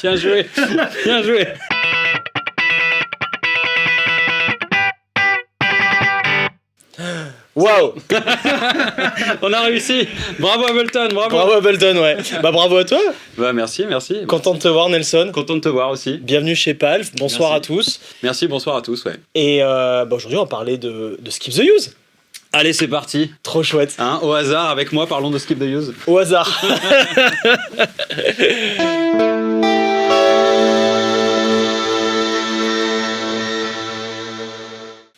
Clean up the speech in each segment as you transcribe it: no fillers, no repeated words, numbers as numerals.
Bien joué, bien joué. Waouh. On a réussi. Bravo Ableton, bravo. Bravo Ableton, ouais. Bah bravo à toi. Bah merci. Content de te voir, Nelson. Content de te voir aussi. Bienvenue chez Palf. Bonsoir Merci. à tous. Merci, bonsoir à tous, ouais. Et aujourd'hui, on va parler de Skip the Use. Allez, c'est parti. Trop chouette. Hein, au hasard, avec moi, parlons de Skip the Use. Au hasard.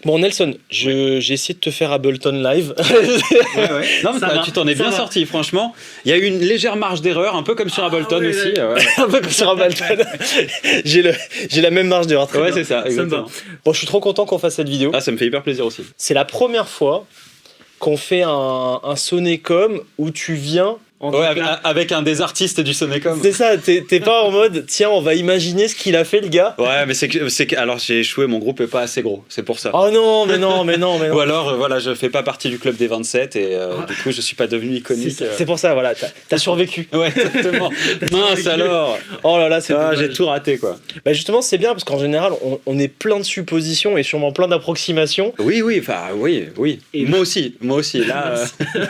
Bon Nelson, j'ai essayé de te faire Ableton live. Ouais. Non, mais Ça va, tu t'en es ça bien va. sorti, franchement. Il y a eu une légère marge d'erreur, un peu comme sur Ableton oui, aussi. Un peu comme sur Ableton. j'ai la même marge d'erreur. Très Ouais, bien. c'est ça, me exactement. va. Bon, je suis trop content qu'on fasse cette vidéo. Ah, ça me fait hyper plaisir aussi. C'est la première fois qu'on fait un Sonécom où tu viens. Ouais, avec un des artistes du Sonecom. C'est ça, t'es pas en mode tiens, on va imaginer ce qu'il a fait le gars. Ouais, mais c'est que alors j'ai échoué, mon groupe est pas assez gros, c'est pour ça. Oh non, mais non. Ou alors, voilà, je fais pas partie du club des 27 et du coup, je suis pas devenu iconique. C'est pour ça, voilà, t'as survécu. Ouais, exactement. Mince alors. Oh là là, c'est dommage. J'ai tout raté, quoi. Bah justement, c'est bien parce qu'en général, on est plein de suppositions et sûrement plein d'approximations. Oui, enfin, oui. Et moi aussi, là,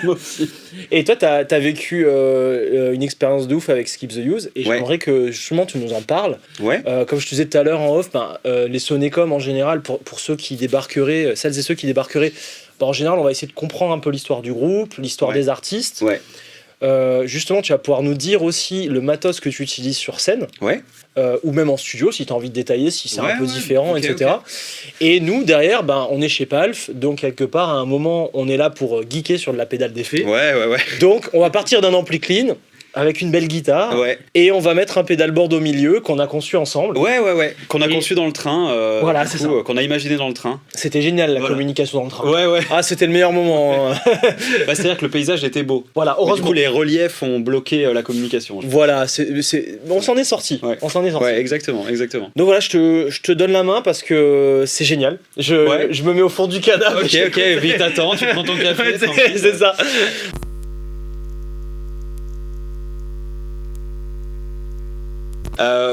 moi aussi. Et toi, t'as vécu une expérience de ouf avec Skip the Use et Ouais. j'aimerais que justement tu nous en parles. Ouais. Comme je te disais tout à l'heure en off, les Sonécom en général, pour ceux qui débarqueraient, celles et ceux qui débarqueraient, en général, on va essayer de comprendre un peu l'histoire du groupe, l'histoire Ouais. des artistes. Ouais. Justement, tu vas pouvoir nous dire aussi le matos que tu utilises sur scène, Ouais. ou même en studio, si tu as envie de détailler, si c'est un peu Ouais, différent, ok, etc. Et nous, derrière, on est chez Palf, donc quelque part, à un moment, on est là pour geeker sur de la pédale d'effet. Ouais. Donc, on va partir d'un ampli clean, avec une belle guitare, Ouais. et on va mettre un pédalboard au milieu qu'on a conçu ensemble. Ouais. Qu'on a Et- conçu dans le train. Voilà, du c'est coup, ça. qu'on a imaginé dans le train. C'était génial, la Voilà. communication dans le train. Ouais. Ah, c'était le meilleur moment. Hein. Bah, c'est-à-dire que le paysage était beau. Voilà, Mais du heureusement. coup, les reliefs ont bloqué la communication. Voilà, on s'en est sorti. Ouais. On s'en est sorti. Ouais, exactement. Donc voilà, je te donne la main parce que c'est génial. Ouais. Je me mets au fond du canapé. Ok, vite attends, tu prends ton café. Ouais, tranquille. c'est ça.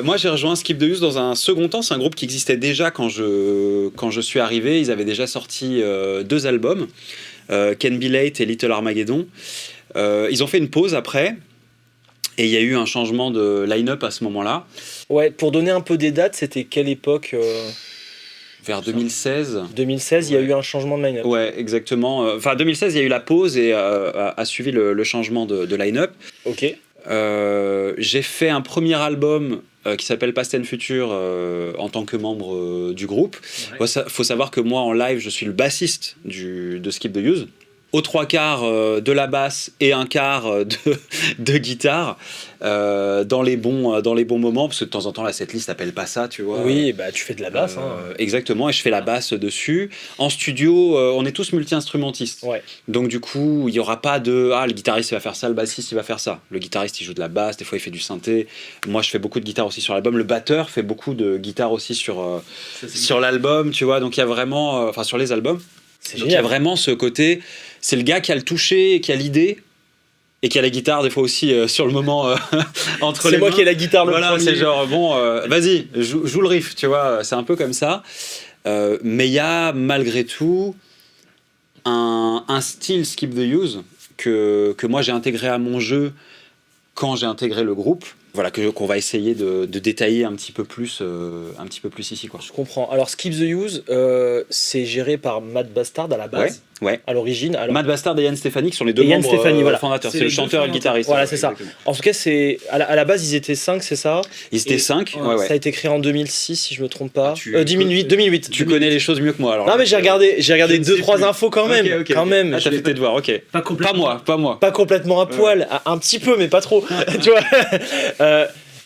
Moi j'ai rejoint Skip the Use dans un second temps, c'est un groupe qui existait déjà quand je suis arrivé, ils avaient déjà sorti 2 albums, Can Be Late et Little Armageddon. Ils ont fait une pause après, et il y a eu un changement de line-up à ce moment-là, Ouais, pour donner un peu des dates, c'était quelle époque vers 2016. 2016, il y a Ouais. eu un changement de line-up. Ouais, exactement. Enfin 2016 il y a eu la pause et a suivi le changement de line-up. Ok. J'ai fait un premier album qui s'appelle Past and Future en tant que membre du groupe. Ouais. Faut savoir que moi en live je suis le bassiste de Skip the Use. Aux 3/4 de la basse et un quart de guitare dans les bons moments, parce que de temps en temps la setlist appelle pas ça, tu vois. Oui, bah tu fais de la basse. Exactement, et je fais la basse dessus. En studio, on est tous multi-instrumentistes. Ouais. Donc du coup, il n'y aura pas de « Ah, le guitariste il va faire ça, le bassiste il va faire ça ». Le guitariste il joue de la basse, des fois il fait du synthé. Moi je fais beaucoup de guitare aussi sur l'album. Le batteur fait beaucoup de guitare aussi sur l'album, tu vois. Donc il y a vraiment... Enfin sur les albums. C'est Donc il y a génial. vraiment ce côté... C'est le gars qui a le toucher, qui a l'idée, et qui a la guitare des fois aussi sur le moment entre les C'est moi mains. qui ai la guitare le Voilà, premier. c'est genre, bon, vas-y, joue le riff, tu vois, c'est un peu comme ça. Mais il y a malgré tout un style Skip the Use que moi j'ai intégré à mon jeu quand j'ai intégré le groupe. Voilà, qu'on va essayer de détailler un petit peu plus ici, quoi. Je comprends. Alors, Skip the Use, c'est géré par Matt Bastard à la base, Ouais. à l'origine. Alors, Matt Bastard et Yann Stefani qui sont les deux Et Yann membres Stefani, voilà. fondateurs. C'est C'est le les chanteur deux et le guitariste. Voilà, Ouais, c'est ça. exactement. En tout cas, à la base, ils étaient 5, c'est ça. Ils étaient Et- 5, Ça ouais. a été créé en 2006, si je me trompe pas. Ah, tu- 2008. Tu connais les choses mieux que moi alors. Non, mais j'ai regardé Je ne sais 2-3 plus. infos quand même. Ok. Quand même. Ah, Je t'as l'ai fait tes devoirs, ok. pas Pas moi. pas complètement à poil, un petit peu, mais pas trop. Tu vois.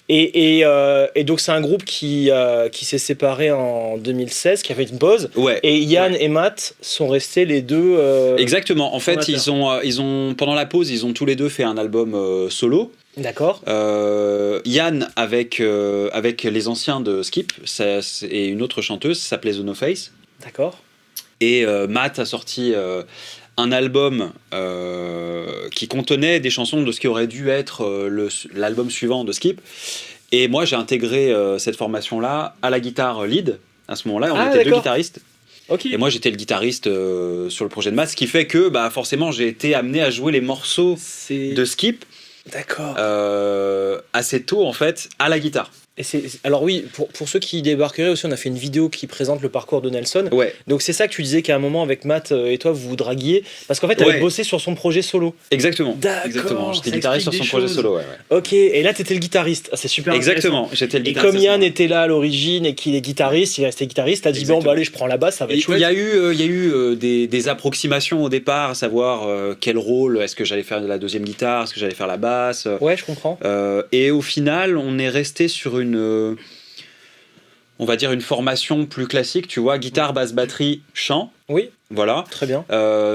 Et donc c'est un groupe qui s'est séparé en 2016, qui a fait une pause. Ouais. Et Yann et Matt sont restés les deux. Exactement. En fait, fondateurs. ils ont pendant la pause, ils ont tous les deux fait un album solo. D'accord. Yann avec les anciens de Skip et une autre chanteuse, ça s'appelait The No Face. D'accord. Et Matt a sorti un album qui contenait des chansons de ce qui aurait dû être l'album suivant de Skip. Et moi, j'ai intégré cette formation-là à la guitare lead. À ce moment-là, on était deux guitaristes. Ok. Et moi, j'étais le guitariste sur le projet de Matt, ce qui fait que forcément, j'ai été amené à jouer les morceaux de Skip. D'accord. Assez tôt, en fait, à la guitare. Et alors oui, pour ceux qui débarqueraient aussi, on a fait une vidéo qui présente le parcours de Nelson. Ouais. Donc c'est ça que tu disais qu'à un moment avec Matt et toi vous vous draguiez parce qu'en fait t'avais bossé sur son projet solo. Exactement. D'accord. Exactement. J'étais guitariste sur son projet solo. Ouais. Ok. Et là t'étais le guitariste. Ah, c'est super. Exactement. J'étais le guitariste. Et comme Yann était là à l'origine et qu'il est guitariste, il restait guitariste. T'as dit bon allez je prends la basse, ça va être chouette. Il y a eu des approximations au départ, à savoir quel rôle, est-ce que j'allais faire la deuxième guitare, est-ce que j'allais faire la basse. Ouais, je comprends. Et au final, on est resté sur on va dire une formation plus classique, tu vois, guitare, basse, batterie, chant. Oui. Voilà. Très bien.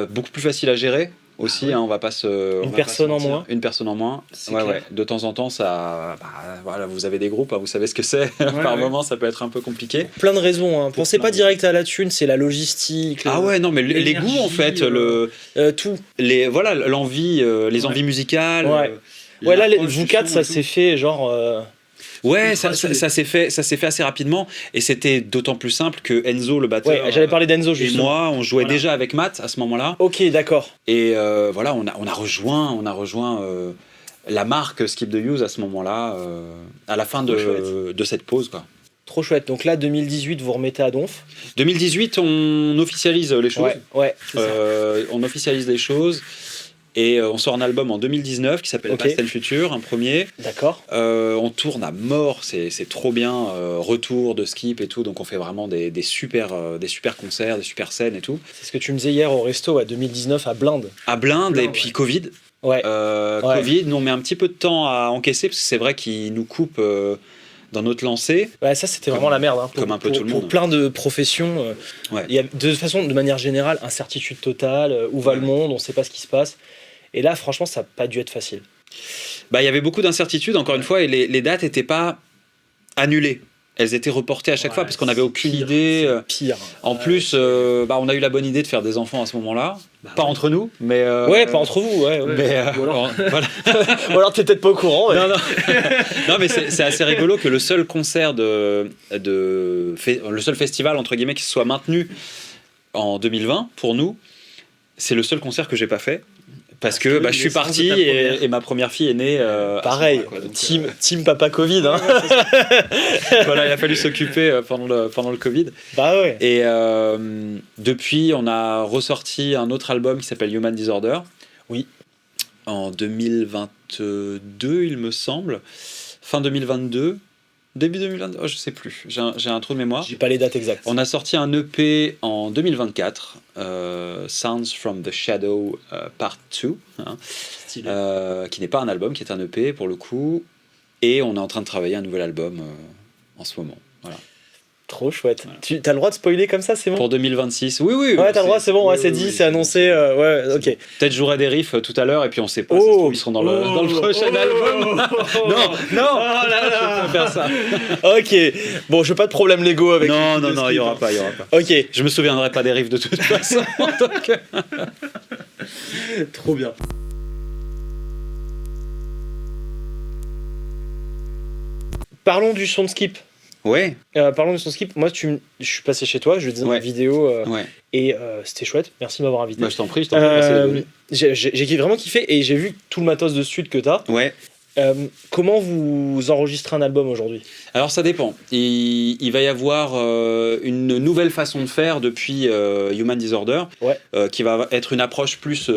Beaucoup plus facile à gérer aussi, oui. On va pas se... Une personne en moins. Une personne en moins. Ouais. De temps en temps, ça... voilà, vous avez des groupes, vous savez ce que c'est. Par moment, ça peut être un peu compliqué. Plein de raisons. Hein. Pensez pas direct à la thune, c'est la logistique. Ah ouais, non, mais les goûts, en fait, tout. L'envie, les envies musicales. Ouais, là, vous quatre, ça s'est fait genre... Ouais, ça s'est fait assez rapidement et c'était d'autant plus simple que Enzo, le batteur, j'allais parler d'Enzo justement. Et moi, on jouait déjà avec Matt à ce moment-là. Ok, d'accord. Et voilà, on a rejoint la marque Skip the Use à ce moment-là, à la fin de cette pause, quoi. Trop chouette. Donc là, 2018, vous remettez à Donf. 2018, on officialise les choses. Ouais. On officialise les choses. Et on sort un album en 2019 qui s'appelle Past and Future, un premier. D'accord. On tourne à mort, c'est trop bien. Retour de Skip et tout, donc on fait vraiment des super concerts, des super scènes et tout. C'est ce que tu me disais hier au resto, à 2019 à Blinde. À Blinde, et puis Covid. Ouais. Covid, nous on met un petit peu de temps à encaisser parce que c'est vrai qu'il nous coupe dans notre lancée. Ouais, ça c'était vraiment la merde. Hein, comme un peu tout le monde. Pour plein de professions. Il y a de manière générale, incertitude totale. Où va le monde? On sait pas ce qui se passe. Et là, franchement, ça n'a pas dû être facile. Il y avait beaucoup d'incertitudes, encore une fois, et les dates n'étaient pas annulées. Elles étaient reportées à chaque fois parce qu'on n'avait aucune idée. Pire. En plus, on a eu la bonne idée de faire des enfants à ce moment-là. Pas entre nous, mais... pas entre vous, ouais. Mais, ou alors, voilà. Ou alors t'es peut-être pas au courant. Non. Non, mais c'est assez rigolo que le seul concert le seul festival, entre guillemets, qui se soit maintenu en 2020, pour nous, c'est le seul concert que j'ai pas fait. Parce que je suis parti et ma première fille est née. Pareil, team papa Covid. Hein. Voilà, il a fallu s'occuper pendant le Covid. Bah ouais. Et depuis, on a ressorti un autre album qui s'appelle Human Disorder. Oui. En 2022, il me semble. Fin 2022. Début 2022, je sais plus, j'ai un trou de mémoire. J'ai pas les dates exactes. On a sorti un EP en 2024, Sounds from the Shadow Part 2, qui n'est pas un album, qui est un EP pour le coup, et on est en train de travailler un nouvel album en ce moment. Voilà. Trop chouette. Voilà. Tu as le droit de spoiler comme ça, c'est bon? Pour 2026, oui. Ouais, t'as le droit, c'est bon, c'est dit, c'est annoncé. Ouais, ok. Peut-être je jouerai des riffs tout à l'heure et puis on sait pas, ça se trouve, ils seront dans le prochain album. Non, oh là là. Je peux faire ça. Ok, bon, je veux pas de problème Lego avec. Non, il y aura pas. Ok. Je me souviendrai pas des riffs de toute façon. Donc... Trop bien. Parlons du son de Skip. Ouais. Parlons de son Skip. Moi, je suis passé chez toi, je disais dans la vidéo, et c'était chouette. Merci de m'avoir invité. Je t'en prie. J'ai vraiment kiffé et j'ai vu tout le matos de suite que t'as. Ouais. Comment vous enregistrez un album aujourd'hui? Alors ça dépend. Il va y avoir une nouvelle façon de faire depuis Human Disorder, qui va être une approche plus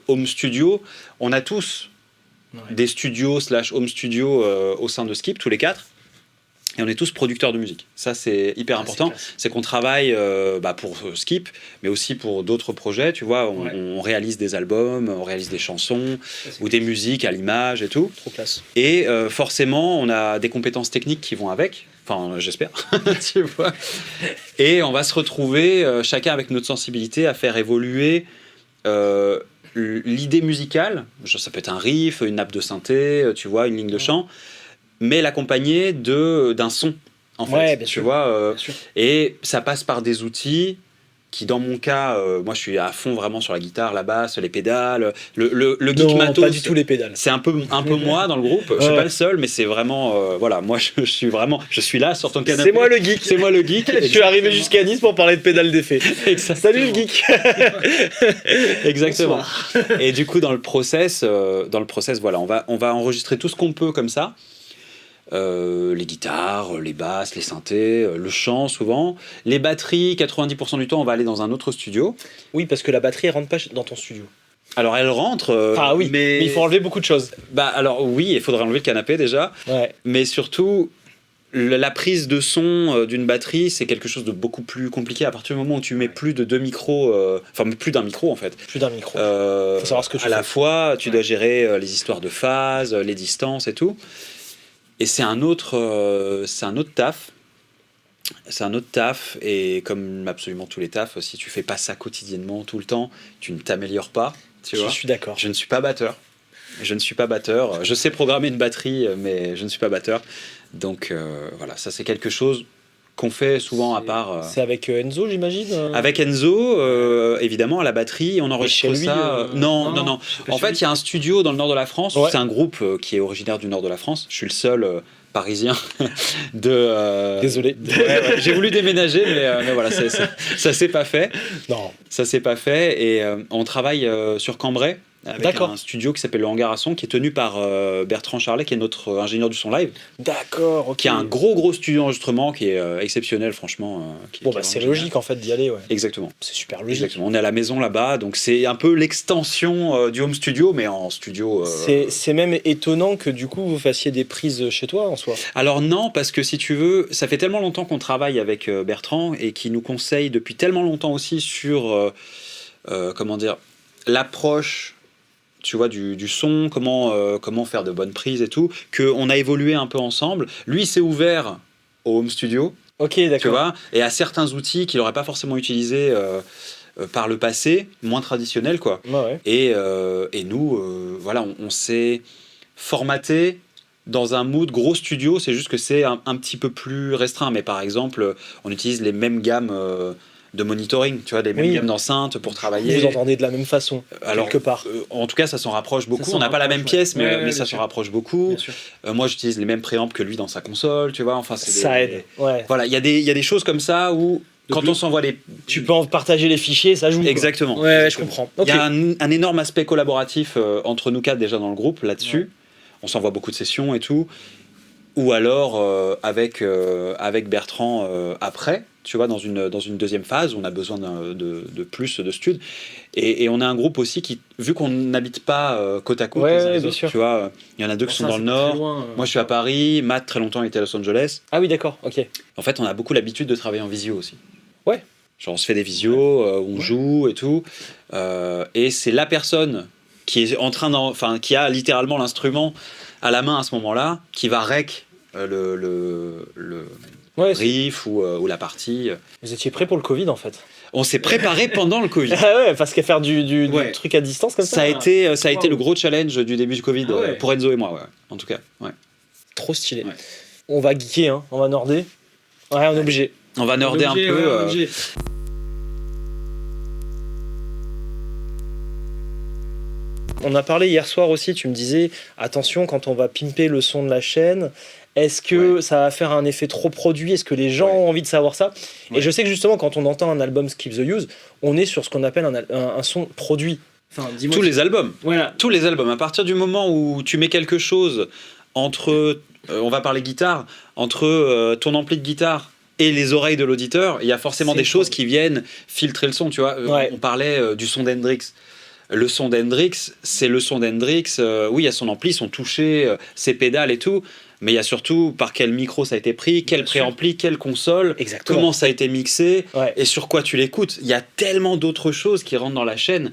home studio. On a tous des studios / home studio au sein de Skip, tous les quatre. Et on est tous producteurs de musique. Ça, c'est hyper important. C'est qu'on travaille pour Skip, mais aussi pour d'autres projets. Tu vois, on réalise des albums, on réalise des chansons ou des musiques à l'image et tout. Trop classe. Et forcément, on a des compétences techniques qui vont avec. Enfin, j'espère. Tu vois. Et on va se retrouver, chacun avec notre sensibilité, à faire évoluer l'idée musicale. Ça peut être un riff, une nappe de synthé, tu vois, une ligne de chant. Mais l'accompagner d'un son, en fait. Ouais, bien tu sûr. vois, bien sûr. et ça passe par des outils qui dans mon cas, moi je suis à fond vraiment sur la guitare, la basse, les pédales, le geek Non, matos. pas du tout les pédales. C'est un peu moi dans le groupe. Je suis pas le seul, mais c'est vraiment, voilà, moi je suis là sur ton canapé. C'est moi le geek. C'est moi le geek. Je suis arrivé jusqu'à Nice pour parler de pédales d'effet. Salut le geek. Exactement. Et du coup dans le process, voilà, on va enregistrer tout ce qu'on peut comme ça. Les guitares, les basses, les synthés, le chant souvent. Les batteries, 90% du temps, on va aller dans un autre studio. Oui, parce que la batterie elle rentre pas dans ton studio. Alors elle rentre, Ah oui, mais il faut enlever beaucoup de choses. Bah alors oui, il faudrait enlever le canapé déjà. Ouais. Mais surtout, la prise de son d'une batterie, c'est quelque chose de beaucoup plus compliqué à partir du moment où tu mets plus de deux micros, enfin plus d'un micro en fait. Plus d'un micro. Faut savoir ce que tu à fais. la fois, tu dois gérer les histoires de phase, les distances et tout. Et c'est un autre taf. C'est un autre taf, et comme absolument tous les tafs, si tu fais pas ça quotidiennement, tout le temps, tu ne t'améliores pas. Tu vois. Je suis d'accord. Je ne suis pas batteur. Je sais programmer une batterie, mais je ne suis pas batteur. Donc voilà, ça c'est quelque chose qu'on fait souvent à part. C'est avec Enzo, j'imagine. Avec Enzo, évidemment, à la batterie, on enregistre chez lui, ça. Non. En fait, il y a un studio dans le nord de la France. Ouais. C'est un groupe qui est originaire du nord de la France. Je suis le seul parisien de. Désolé. Ouais, j'ai voulu déménager, mais voilà, ça s'est pas fait. Non. Ça s'est pas fait, et on travaille sur Cambrai. Avec D'accord. un studio qui s'appelle le Hangar à Son, qui est tenu par Bertrand Charlet, qui est notre ingénieur du son live, D'accord, ok. qui a un gros studio d'enregistrement qui est exceptionnel, franchement. Bon, qui est c'est vraiment logique en fait d'y aller, ouais. génial. Exactement. C'est super logique. Exactement. On est à la maison là-bas, donc c'est un peu l'extension du home studio, mais en studio. C'est même étonnant que du coup vous fassiez des prises chez toi en soi. Alors non, parce que si tu veux, ça fait tellement longtemps qu'on travaille avec Bertrand, et qui nous conseille depuis tellement longtemps aussi sur, comment dire, l'approche, tu vois, du son, comment faire de bonnes prises et tout, qu'on a évolué un peu ensemble. Lui, il s'est ouvert au home studio, Ok, tu d'accord. vois, et à certains outils qu'il n'aurait pas forcément utilisés par le passé, moins traditionnels, quoi. Ouais. Et nous, voilà, on s'est formaté dans un mood gros studio. C'est juste que c'est un petit peu plus restreint. Mais par exemple, on utilise les mêmes gammes de monitoring, tu vois, les mêmes Oui. gammes d'enceintes pour travailler. Vous entendez de la même façon, Alors, quelque part. en tout cas, ça s'en rapproche beaucoup. s'en On n'a pas la rapproche, même ouais. pièce, mais, Ouais, mais bien ça sûr. s'en rapproche beaucoup. Bien sûr. Moi, j'utilise les mêmes préamps que lui dans sa console, tu vois. Enfin, Ça aide. Ouais. Voilà, il y a des choses comme ça où, quand le- on s'envoie les... Tu peux en partager les fichiers, ça joue. quoi. Exactement. Ouais, je comprends. Il Ok. y a un énorme aspect collaboratif entre nous quatre déjà dans le groupe là-dessus. Ouais. On s'envoie beaucoup de sessions et tout. Ou alors avec Bertrand après, tu vois, dans une deuxième phase où on a besoin de plus de stud. Et on a un groupe aussi qui, vu qu'on n'habite pas côte à côte, Ouais, les uns les bien autres, sûr. tu vois, il y en a deux qui sont Ça, dans c'est le très nord. loin, Moi, je suis à Paris. Matt, très longtemps, était à Los Angeles. Ah oui, d'accord, ok. En fait, on a beaucoup l'habitude de travailler en visio aussi. Ouais. Genre, on se fait des visios, on joue et tout. Et c'est la personne qui est en train qui a littéralement l'instrument à la main à ce moment-là, qui va rec le Ouais, riff ou la partie. vous étiez prêts pour le Covid en fait. On s'est préparé pendant le Covid. Ah ouais, parce qu'à faire du Ouais. truc à distance comme ça. Ça a été le gros challenge du début du Covid Ah ouais. pour Enzo et moi, ouais, en tout cas. Ouais. Trop stylé. Ouais. On va geeker, hein. On va norder. Ouais, on est obligé. On va nerder un peu. On a parlé hier soir aussi, tu me disais, attention quand on va pimper le son de la chaîne, est-ce que ça va faire un effet trop produit? Est-ce que les gens ont envie de savoir ça? Ouais. Et je sais que justement, quand on entend un album Skip the Use, on est sur ce qu'on appelle un son produit. Enfin, dis-moi. Tous les albums. Voilà. Tous les albums. À partir du moment où tu mets quelque chose entre, on va parler guitare, entre ton ampli de guitare et les oreilles de l'auditeur, il y a forcément C'est des choses cool. qui viennent filtrer le son, tu vois. Ouais. On parlait du son d'Hendrix. Le son d'Hendrix, c'est le son d'Hendrix. Oui, il y a son ampli, son toucher, ses pédales et tout. Mais il y a surtout par quel micro ça a été pris, quel Bien sûr. préampli, quelle console, Exactement. comment ça a été mixé Ouais. et sur quoi tu l'écoutes. Il y a tellement d'autres choses qui rentrent dans la chaîne.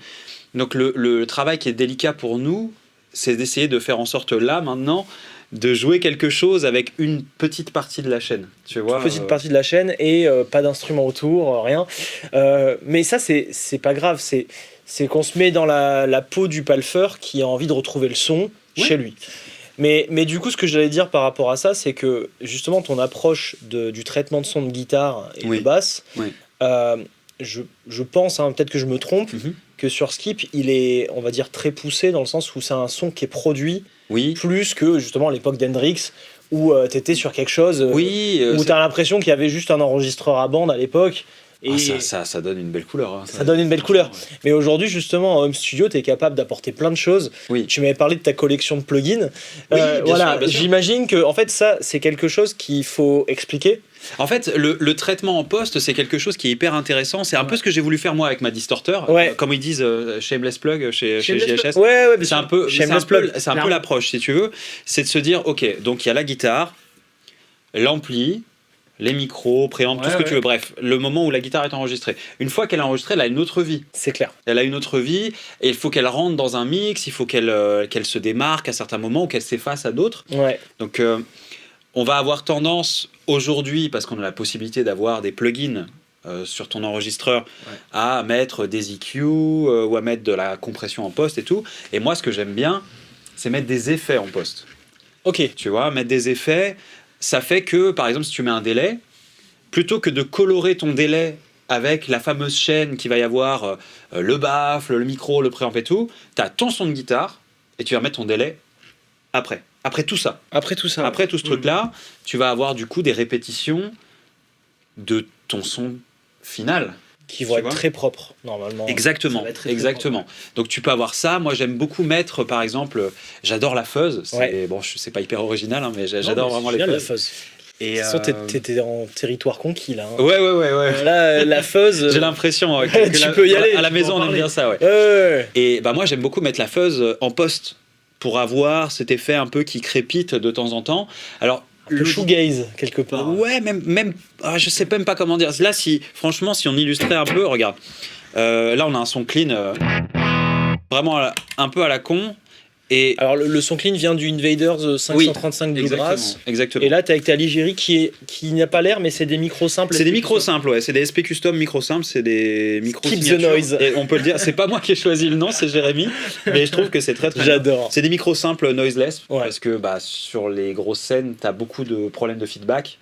Donc le travail qui est délicat pour nous, c'est d'essayer de faire en sorte là, maintenant, de jouer quelque chose avec une petite partie de la chaîne. Tu vois, Petite partie de la chaîne et pas d'instrument autour, rien. Mais ça, c'est pas grave. C'est qu'on se met dans la peau du palfeur qui a envie de retrouver le son chez lui. Mais du coup, ce que j'allais dire par rapport à ça, c'est que justement, ton approche du traitement de son de guitare et Oui. de basse, Oui. je pense, hein, peut-être que je me trompe, Mhm. que sur Skip, il est, on va dire, très poussé dans le sens où c'est un son qui est produit Oui. plus que justement à l'époque d'Hendrix, où t'étais sur quelque chose Oui, où t'as l'impression qu'il y avait juste un enregistreur à bande à l'époque. Et ça donne une belle couleur. Hein, ça donne une belle couleur. Mais aujourd'hui, justement, en home studio, tu es capable d'apporter plein de choses. Oui. Tu m'avais parlé de ta collection de plugins. Oui, voilà, bien sûr. j'imagine que en fait, ça, c'est quelque chose qu'il faut expliquer. En fait, le traitement en post, c'est quelque chose qui est hyper intéressant. C'est un peu ce que j'ai voulu faire moi avec ma distorter. Ouais. Comme ils disent Shameless Plug chez JHS. Ouais, c'est un peu, c'est un peu l'approche, si tu veux. C'est de se dire, ok, donc il y a la guitare, l'ampli, les micros, préamp, tout ce que tu veux. Bref, le moment où la guitare est enregistrée. Une fois qu'elle est enregistrée, elle a une autre vie. C'est clair. Elle a une autre vie et il faut qu'elle rentre dans un mix, il faut qu'elle se démarque à certains moments ou qu'elle s'efface à d'autres. Ouais. Donc, on va avoir tendance aujourd'hui, parce qu'on a la possibilité d'avoir des plugins sur ton enregistreur, à mettre des EQ ou à mettre de la compression en post et tout. Et moi, ce que j'aime bien, c'est mettre des effets en post. Ok. Tu vois, mettre des effets, ça fait que, par exemple, si tu mets un délai, plutôt que de colorer ton délai avec la fameuse chaîne qui va y avoir le baffle, le micro, le préamp et tout, tu as ton son de guitare et tu vas mettre ton délai après. Après tout ça. Après tout ça. Après tout ce truc-là, tu vas avoir du coup des répétitions de ton son final. Qui vont être très propres, normalement. Exactement, exactement. Propre. Donc tu peux avoir ça. Moi, j'aime beaucoup mettre, par exemple, j'adore la fuzz. Bon, c'est pas hyper original, hein, mais j'adore vraiment les fuzz. Et t'étais en territoire conquis là. Hein. Ouais. Là, la fuzz. J'ai l'impression que tu peux y aller. À la maison, on aime bien ça, Et bah moi, j'aime beaucoup mettre la fuzz en post pour avoir cet effet un peu qui crépite de temps en temps. Alors le shoegaze quelque part. Ouais, même je sais même pas comment dire. Là, franchement, si on illustrait un peu, regarde. Là, on a un son clean, vraiment un peu à la con. Et alors le son clean vient du Invaders 535 Bluegrass. Exactement. Et là tu as avec ta Ligérie qui n'a pas l'air, mais c'est des micros simples. C'est des micros simples, ouais. C'est des SP custom micros simples, c'est des micros. Keep the noise. Et on peut le dire, c'est pas moi qui ai choisi le nom, c'est Jérémy, mais je trouve que c'est très J'adore. Bien. C'est des micros simples noiseless parce que sur les grosses scènes, t'as beaucoup de problèmes de feedback.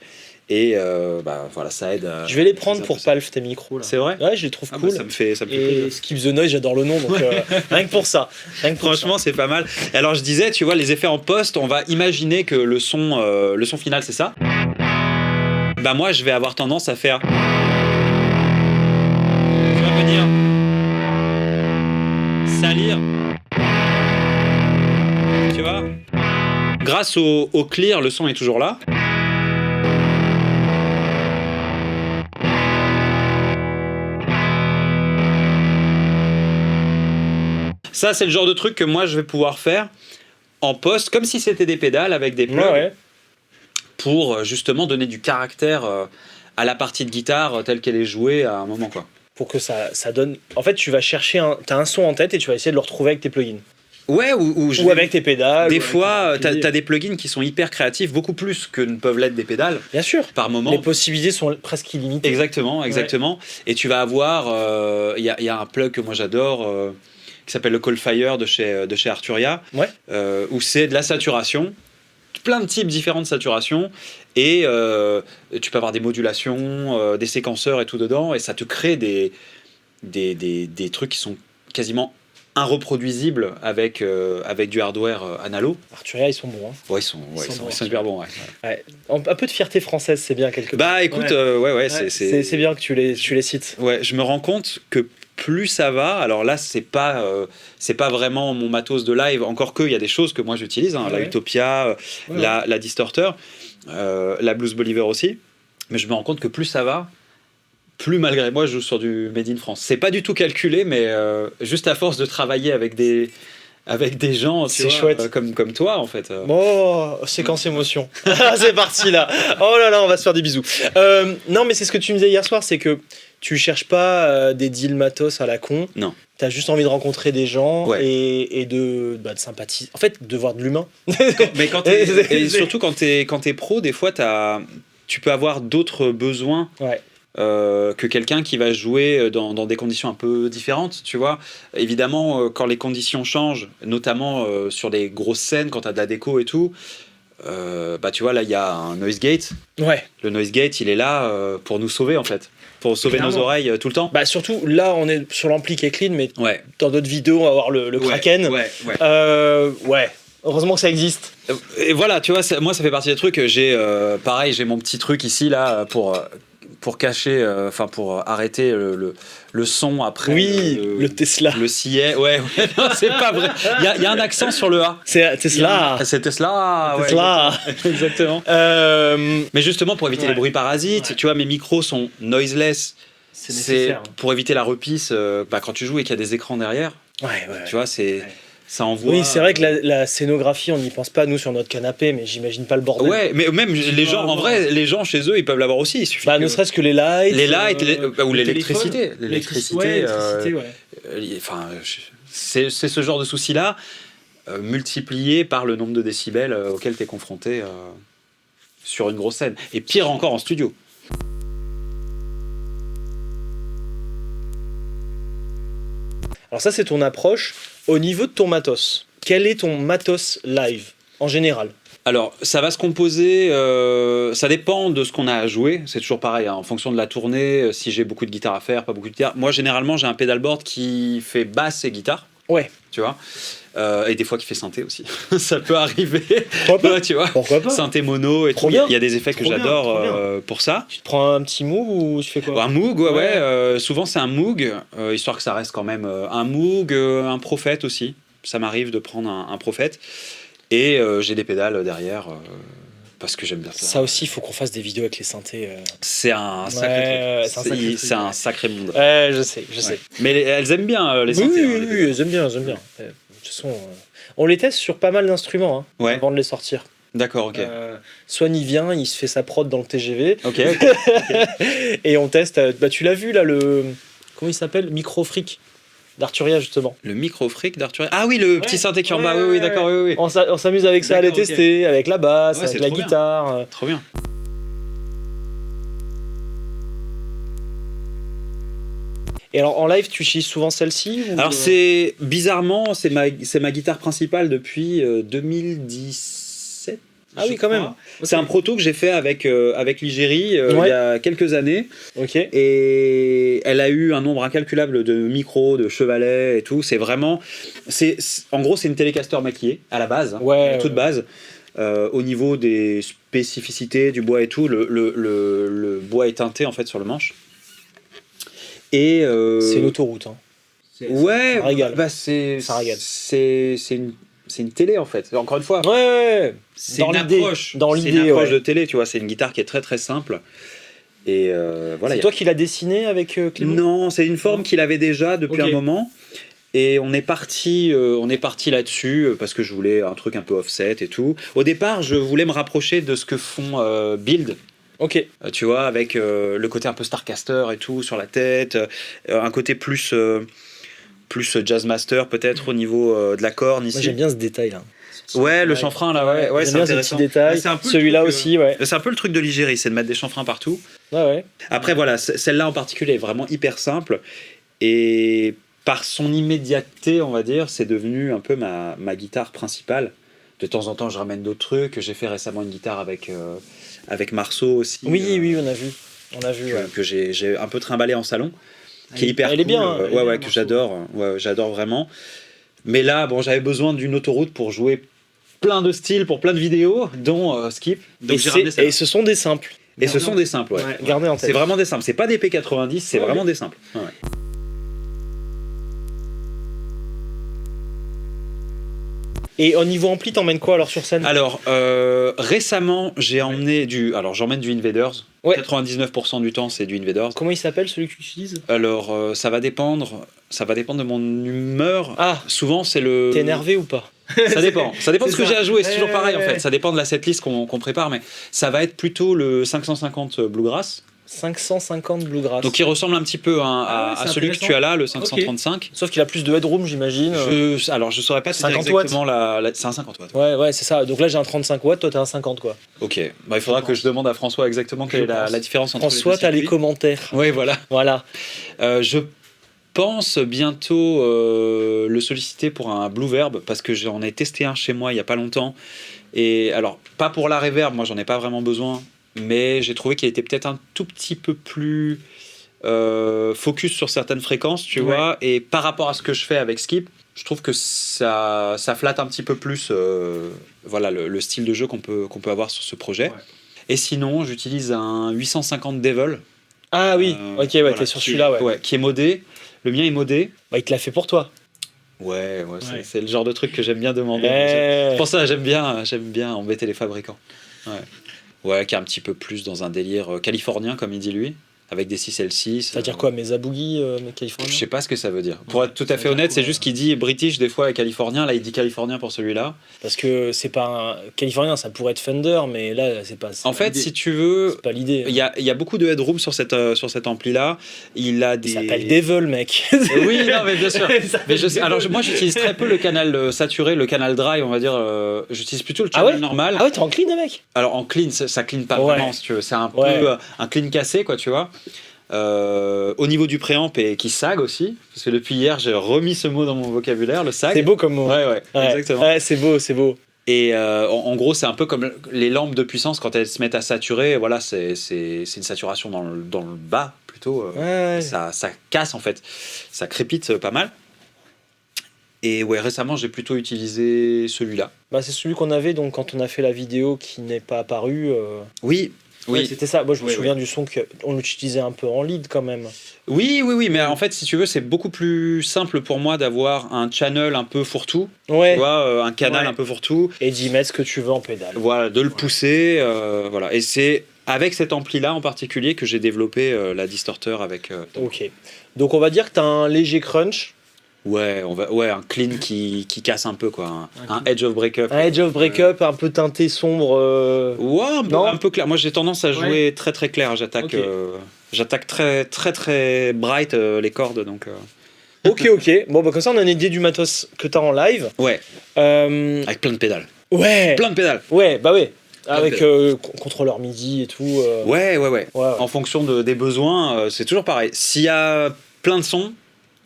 Et voilà, ça aide. Je vais les prendre pour Palf tes micros là. C'est vrai. Ouais, je les trouve cool. Ça me fait et plaisir. Skip the Noise, j'adore le nom, donc rien que pour ça. Franchement, c'est pas mal. Alors je disais, tu vois, les effets en post, on va imaginer que le son final, c'est ça. Bah moi, je vais avoir tendance à faire. Je vais venir salir. Tu vois. Grâce au clear, le son est toujours là. Ça, c'est le genre de truc que moi, je vais pouvoir faire en post, comme si c'était des pédales avec des plugs, pour justement donner du caractère à la partie de guitare telle qu'elle est jouée à un moment, quoi. Pour que ça donne... En fait, tu vas chercher t'as un son en tête et tu vas essayer de le retrouver avec tes plugins. Ouais, ou avec tes pédales. Des fois, t'as des plugins qui sont hyper créatifs, beaucoup plus que ne peuvent l'être des pédales. Bien sûr. Par moment. Les possibilités sont presque illimitées. Exactement. Et tu vas avoir... Il y a un plug que moi j'adore... qui s'appelle le Callfire de chez Arturia, où c'est de la saturation, plein de types différents de saturation, et tu peux avoir des modulations, des séquenceurs et tout dedans, et ça te crée des trucs qui sont quasiment irreproduisibles avec du hardware analo. Arturia, ils sont bons. Hein. Ouais, ils sont super bons. Ouais. Un peu de fierté française, c'est bien quelque part. Bah écoute, c'est bien que tu les cites. Ouais, je me rends compte que plus ça va, alors là c'est pas vraiment mon matos de live, encore qu'il y a des choses que moi j'utilise, la Utopia, la Distorter, la Blues Believer aussi, mais je me rends compte que plus ça va, plus malgré moi je joue sur du Made in France. C'est pas du tout calculé, mais juste à force de travailler avec des gens, c'est chouette, comme toi en fait. Oh, séquence émotion. C'est parti là. Oh là là, on va se faire des bisous. Non, mais c'est ce que tu me disais hier soir, c'est que tu cherches pas des deals matos à la con. Non. T'as juste envie de rencontrer des gens et de sympathiser. En fait, de voir de l'humain. Mais et surtout quand t'es pro, des fois tu peux avoir d'autres besoins. Que quelqu'un qui va jouer dans des conditions un peu différentes, tu vois. Évidemment, quand les conditions changent, notamment sur des grosses scènes, quand tu as de la déco et tout, bah tu vois, là, il y a un noise gate. Ouais. Le noise gate, il est là pour nous sauver, en fait. Pour sauver nos Clairement. oreilles tout le temps. Bah surtout, là, on est sur l'ampli qui est clean, mais Ouais. dans d'autres vidéos, on va voir le Kraken. Ouais. Ouais. Heureusement que ça existe. Et voilà, tu vois, moi, ça fait partie des trucs. Pareil, j'ai mon petit truc ici, là, pour cacher, pour arrêter le son après. Oui, le Tesla. Le sillet. Ouais, non, c'est pas vrai. Il y a un accent sur le A. C'est Tesla. C'est Tesla. Ouais, Tesla. exactement. Mais justement, pour éviter les bruits parasites, tu vois, mes micros sont noiseless. C'est nécessaire. Pour éviter la repisse, quand tu joues et qu'il y a des écrans derrière, tu vois, ça envoie. Oui, c'est vrai que la scénographie, on n'y pense pas, nous, sur notre canapé, mais j'imagine pas le bordel. Ouais, mais même les gens, en vrai, les gens chez eux, ils peuvent l'avoir aussi. Il suffit ne serait-ce que les lights. Les lights, ou le l'électricité. téléphone. L'électricité, c'est ce genre de souci-là, multiplié par le nombre de décibels auquel tu es confronté sur une grosse scène. Et pire encore en studio. Alors ça, c'est ton approche. Au niveau de ton matos, quel est ton matos live, en général? Alors, ça va se composer, ça dépend de ce qu'on a à jouer, c'est toujours pareil, hein, en fonction de la tournée, si j'ai beaucoup de guitare à faire, pas beaucoup de guitare. Moi, généralement, j'ai un pedalboard qui fait basse et guitare. Ouais. Tu vois, et des fois qui fait synthé aussi. Ça peut arriver. Pourquoi pas? Ouais, tu vois. Pourquoi pas? Synthé mono et Trop tout. bien. Il y a des effets que Trop bien, j'adore trop bien. pour ça. Tu te prends un petit Moog ou tu fais quoi? Un Moog, ouais. Souvent, c'est un Moog, histoire que ça reste quand même un Moog, un Prophet aussi. Ça m'arrive de prendre un Prophet. Et j'ai des pédales derrière. Parce que j'aime bien ça. Ça aussi, il faut qu'on fasse des vidéos avec les synthés. C'est un sacré truc. C'est un sacré monde. Ouais, je sais. Mais elles aiment bien les synthés. Oui, elles aiment bien. De toute façon, on les teste sur pas mal d'instruments avant de les sortir. D'accord, ok. Swan, il vient, il se fait sa prod dans le TGV. Ok. Et on teste. Bah, tu l'as vu là, comment il s'appelle? Microfreak d'Arturia, justement. Le micro-fric d'Arturia. Ah oui, le petit synthé qui est en bas. Oui, d'accord, oui. On s'amuse avec ça à les tester, avec la basse, avec la trop bien. guitare. Trop bien. Et alors, en live, tu utilises souvent celle-ci ou... Alors, bizarrement, c'est ma guitare principale depuis 2017. Ah oui, quand même. C'est un proto que j'ai fait avec l'Igérie il y a quelques années. Ok. Et elle a eu un nombre incalculable de micros, de chevalets et tout. C'est vraiment... en gros, c'est une Telecaster maquillée à la base, toute base. Au niveau des spécificités du bois et tout, le bois est teinté en fait sur le manche. Et c'est une autoroute. Ouais, ça régale. Bah, ça régale. C'est une télé en fait. Encore une fois, c'est dans une l'idée. approche. Dans c'est l'idée, une approche de télé, tu vois. C'est une guitare qui est très très simple. Et voilà. C'est toi qui l'as dessinée avec Clément? Non, c'est une forme qu'il avait déjà depuis un moment. Et on est parti là-dessus parce que je voulais un truc un peu offset et tout. Au départ, je voulais me rapprocher de ce que font Build. Ok. Tu vois, avec le côté un peu Starcaster et tout sur la tête, un côté plus Jazzmaster peut-être au niveau de la corne ici. Moi, j'aime bien ce détail là. Ouais, le chanfrein là, ouais, c'est intéressant. Ces petits détails. Celui-là aussi, ouais. C'est un peu le truc de l'Igérie, c'est de mettre des chanfreins partout. Ouais. Après voilà, celle-là en particulier est vraiment hyper simple et par son immédiateté, on va dire, c'est devenu un peu ma guitare principale. De temps en temps, je ramène d'autres trucs. J'ai fait récemment une guitare avec Marceau aussi. Oui, on a vu. Que j'ai un peu trimballé en salon. Qui est hyper elle cool. Est bien. Que j'adore. Ouais, j'adore vraiment. Mais là, bon, j'avais besoin d'une autoroute pour jouer plein de styles pour plein de vidéos, dont Skip. Donc et ce sont des simples. Et ce sont des simples, ouais. Gardez en tête. C'est vraiment des simples. C'est pas des P90, c'est vraiment des simples. Ouais. Et au niveau ampli, t'emmènes quoi alors sur scène? Alors, récemment, j'emmène du Invaders. Ouais. 99% du temps, c'est du Invaders. Comment il s'appelle celui que tu utilises? Alors, ça va dépendre de mon humeur. Ah, souvent, c'est le... T'es énervé ou pas? Ça dépend de ce que j'ai à jouer, c'est toujours pareil en fait. Ça dépend de la setlist qu'on prépare, mais ça va être plutôt le 550 Bluegrass. 550 Bluegrass. Donc il ressemble un petit peu à celui que tu as là, le 535. Okay. Sauf qu'il a plus de headroom, j'imagine. Alors je saurais pas te dire exactement c'est un 50 watts. Ouais, c'est ça. Donc là j'ai un 35 watts, toi t'as un 50 quoi. Ok. Bah, il faudra que je demande à François exactement quelle est la différence entre François, les deux. François, t'as les commentaires. Oui, voilà. Je pense bientôt le solliciter pour un Blue Verb parce que j'en ai testé un chez moi il y a pas longtemps Et alors, pas pour la reverb, moi j'en ai pas vraiment besoin, mais j'ai trouvé qu'il était peut-être un tout petit peu plus focus sur certaines fréquences, tu vois, et par rapport à ce que je fais avec Skip, je trouve que ça flatte un petit peu plus voilà, le style de jeu qu'on peut avoir sur ce projet. Ouais. Et sinon, j'utilise un 850 Devil. Ah oui, ok, ouais, voilà, t'es sur celui-là, ouais. Qui est modé. Le mien est modé. Bah, il te l'a fait pour toi. Ouais. C'est le genre de truc que j'aime bien demander. Pour ça, j'aime bien embêter les fabricants. Ouais, qui est un petit peu plus dans un délire californien, comme il dit lui. Avec des 6L6. Ça veut dire quoi, mes abougies, mes californiens? Je sais pas ce que ça veut dire. Pour être tout à fait honnête, c'est juste qu'il dit british des fois et californien. Là, il dit californien pour celui-là. Parce que c'est pas un californien, ça pourrait être Fender, mais là, c'est pas. En fait, si tu veux, c'est pas l'idée. Il y a beaucoup de headroom sur cet ampli-là. Il a des. Ça s'appelle Devil, mec. Oui, non, mais bien sûr. Mais moi, j'utilise très peu le canal saturé, le canal dry, on va dire. J'utilise plutôt le channel normal. Ah ouais, t'es en clean, mec. Alors en clean, ça clean pas vraiment, si tu veux. C'est un peu un clean cassé, quoi, tu vois. Au niveau du préamp et qui sag aussi, parce que depuis hier j'ai remis ce mot dans mon vocabulaire, le sag. C'est beau comme mot. Ouais, exactement. Ouais, c'est beau. Et en gros, c'est un peu comme les lampes de puissance quand elles se mettent à saturer. Voilà, c'est une saturation dans le bas plutôt. Ça casse en fait, ça crépite pas mal. Et ouais, récemment j'ai plutôt utilisé celui-là. Bah, c'est celui qu'on avait donc quand on a fait la vidéo qui n'est pas apparue. Oui. Oui, c'était ça. Moi, je me souviens du son qu'on l'utilisait un peu en lead quand même. Oui, mais en fait, si tu veux, c'est beaucoup plus simple pour moi d'avoir un channel un peu fourre-tout, tu vois, un canal un peu fourre-tout. Et d'y mettre ce que tu veux en pédale. Voilà, de le pousser, voilà. Et c'est avec cet ampli-là en particulier que j'ai développé la distorteur avec... Ok. Donc, on va dire que tu as un léger crunch. Ouais, un clean qui casse un peu, quoi. Un edge of breakup. Un edge of breakup un peu teinté sombre. Ouais, un peu clair. Moi, j'ai tendance à jouer très très clair. J'attaque très très très bright les cordes, donc. Ok. Bon, bah comme ça, on a une idée du matos que t'as en live. Ouais. Avec plein de pédales. Ouais. Plein de pédales. Ouais. Avec contrôleur MIDI et tout. Ouais. En fonction des besoins, c'est toujours pareil. S'il y a plein de sons.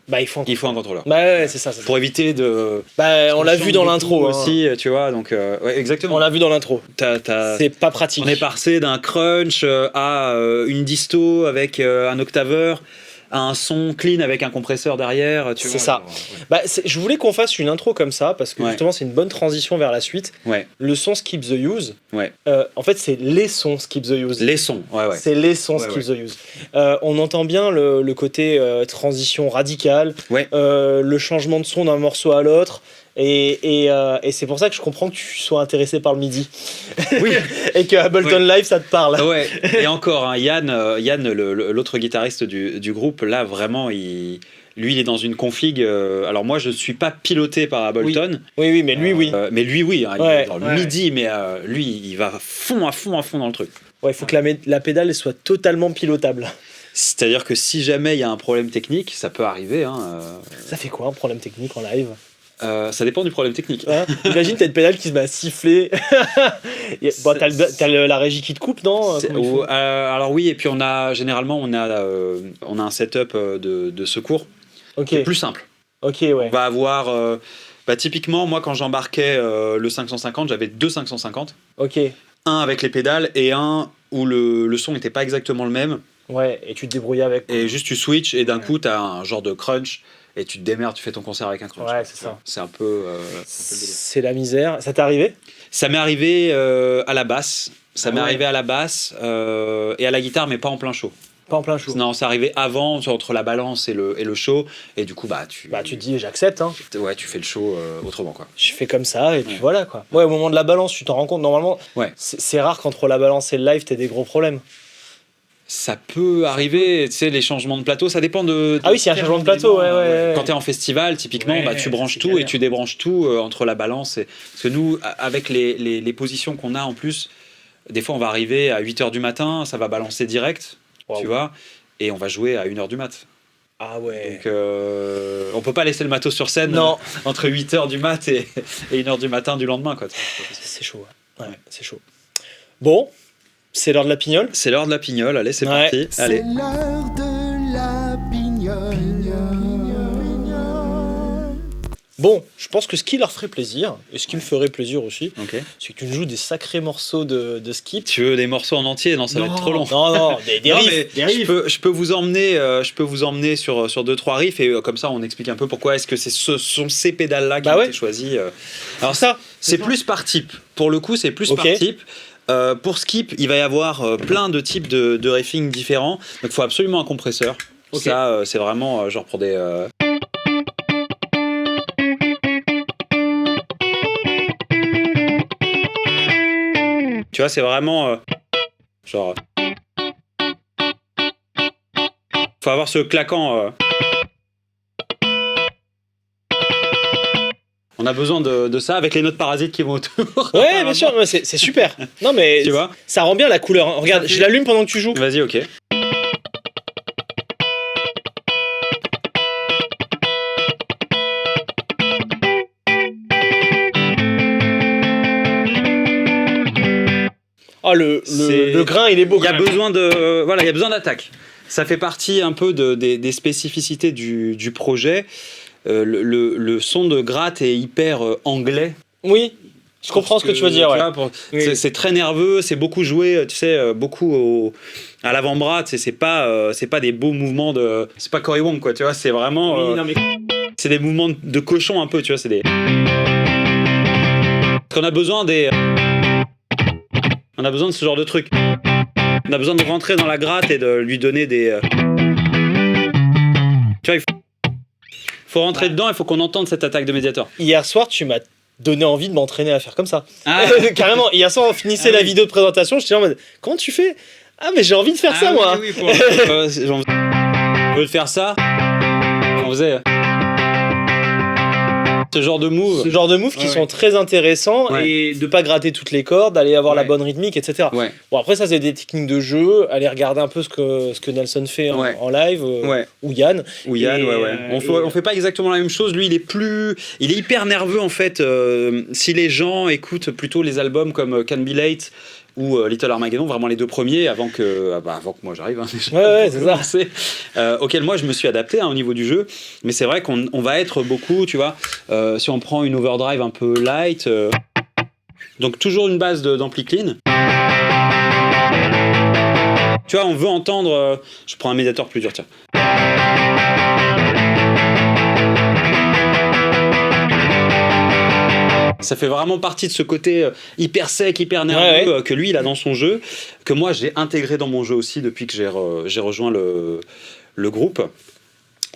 Bah, il faut un contrôleur. Bah ouais, c'est ça. Pour éviter de... Bah, on l'a vu dans l'intro aussi, tu vois, donc... ouais, exactement. On l'a vu dans l'intro. C'est pas pratique. On est passé d'un crunch à une disto avec un octaveur, à un son clean avec un compresseur derrière, tu vois. C'est ça. Bah, je voulais qu'on fasse une intro comme ça, parce que justement, c'est une bonne transition vers la suite. Ouais. Le son Skip the Use. Ouais. En fait, c'est les sons Skip the Use. Les sons, ouais. C'est les sons Skip the Use. On entend bien le côté transition radicale, le changement de son d'un morceau à l'autre. Et c'est pour ça que je comprends que tu sois intéressé par le MIDI. Oui. Et que Ableton Live, ça te parle. Ouais. Et encore, hein, Yann, l'autre guitariste du groupe, là, vraiment, lui, il est dans une config. Alors moi, je ne suis pas piloté par Ableton. Oui, mais lui, oui. Mais lui, oui. Hein, il est dans le MIDI, mais lui, il va à fond dans le truc. Ouais, il faut que la pédale elle soit totalement pilotable. C'est-à-dire que si jamais il y a un problème technique, ça peut arriver. Ça fait quoi un problème technique en live ? Ça dépend du problème technique. Imagine, t'as une pédale qui se met à siffler. Bon, t'as la régie qui te coupe, non ? Alors oui, et puis généralement on a un setup de secours qui est plus simple. Ok, ouais. On va avoir typiquement moi quand j'embarquais le 550, j'avais 2 550. Ok. Un avec les pédales et un où le son n'était pas exactement le même. Ouais, et tu te débrouillais avec. Et juste tu switches et d'un coup t'as un genre de crunch. Et tu te démerdes, tu fais ton concert avec un crunch. Ouais, c'est ça. C'est un peu... c'est la misère. Ça t'est arrivé ? Ça m'est arrivé à la basse. Ça m'est arrivé à la basse et à la guitare, mais pas en plein show. Pas en plein show. Non, c'est arrivé avant, entre la balance et le show. Et du coup, tu te dis, j'accepte. Hein. Ouais, tu fais le show autrement, quoi. Je fais comme ça, et puis voilà, quoi. Ouais, au moment de la balance, tu t'en rends compte. Normalement, c'est rare qu'entre la balance et le live, t'aies des gros problèmes. Ça peut arriver, tu sais, les changements de plateau, ça dépend de ah oui, c'est un changement de plateau, ouais. Quand t'es en festival, typiquement, tu branches tout et tu débranches tout entre la balance. Parce que nous, avec les positions qu'on a en plus, des fois on va arriver à 8h du matin, ça va balancer direct, tu vois, et on va jouer à 1h du mat. Ah ouais. Donc on peut pas laisser le matos sur scène entre 8h du mat et 1h du matin du lendemain, quoi. C'est chaud, ouais, c'est chaud. Bon. C'est l'heure de la pignole ? C'est l'heure de la pignole, allez, c'est parti. C'est l'heure de la pignole. Bon, je pense que ce qui leur ferait plaisir, et ce qui me ferait plaisir aussi, Ok. c'est que tu nous joues des sacrés morceaux de skip. Tu veux des morceaux en entier? Non, ça va être trop long. Non, des Non, riffs. mais Des riffs. je peux vous emmener sur 2-3 riffs et comme ça on explique un peu pourquoi est-ce que ce sont ces pédales-là qui ont été choisies. Alors ça, c'est plus par type. Pour le coup, c'est plus par type. Pour skip, il va y avoir plein de types de riffing différents. Donc il faut absolument un compresseur. Ça, c'est vraiment genre pour des... Tu vois, c'est vraiment genre... Faut avoir ce claquant. On a besoin de ça avec les notes parasites qui vont autour. Ouais, bien sûr, c'est super. Non, mais tu vois, ça rend bien la couleur. Hein. Regarde, je l'allume pendant que tu joues. Vas-y, ok. Oh, le grain, il est beau. Il y a besoin de, voilà, il y a besoin d'attaque. Ça fait partie un peu des spécificités du projet. Le son de gratte est hyper anglais. Oui, je comprends ce que tu veux dire. Ouais. C'est très nerveux, c'est beaucoup joué, tu sais, beaucoup à l'avant-bras. Tu sais, c'est pas des beaux mouvements de, c'est pas Cory Wong quoi, tu vois. C'est vraiment, c'est des mouvements de cochon un peu, tu vois. C'est des. On a besoin on a besoin de ce genre de truc. On a besoin de rentrer dans la gratte et de lui donner des. Tu vois, il faut rentrer dedans, il faut qu'on entende cette attaque de Mediator. Hier soir, tu m'as donné envie de m'entraîner à faire comme ça. Ah. Carrément, hier soir, on finissait la vidéo de présentation, j'étais en mode, comment tu fais? Ah, mais j'ai envie de faire ça, moi. Oui, on veut faire ça. On faisait. Ce genre de moves qui sont très intéressants et de pas gratter toutes les cordes, d'aller avoir la bonne rythmique, etc. Bon, après ça c'est des techniques de jeu, aller regarder un peu ce que Nelson fait en live ou Yann. On fait pas exactement la même chose. Lui il est hyper nerveux en fait. Si les gens écoutent plutôt les albums comme Can Be Late ou Little Armageddon, vraiment les deux premiers, avant que moi j'arrive. Hein, c'est ça. Auquel moi je me suis adapté au niveau du jeu, mais c'est vrai qu'on va être beaucoup, tu vois, si on prend une overdrive un peu light, donc toujours une base d'ampli clean. Tu vois, on veut entendre, je prends un médiator plus dur, tiens. Ça fait vraiment partie de ce côté hyper sec, hyper nerveux que lui il a dans son jeu, que moi j'ai intégré dans mon jeu aussi depuis que j'ai rejoint le groupe,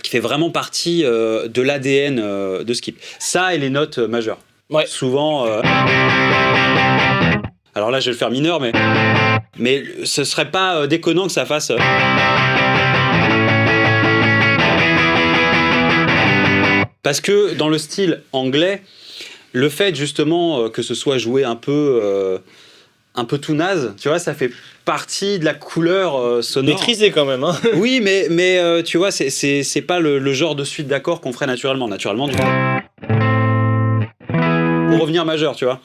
qui fait vraiment partie de l'ADN de Skip. Ça et les notes majeures. Souvent. Alors là je vais le faire mineur, mais ce serait pas déconnant que ça fasse. Parce que dans le style anglais, le fait justement que ce soit joué un peu tout naze, tu vois, ça fait partie de la couleur sonore. Maîtrisé quand même, hein. Oui, mais tu vois, c'est pas le genre de suite d'accords qu'on ferait naturellement. Naturellement, du coup, pour revenir majeur, tu vois.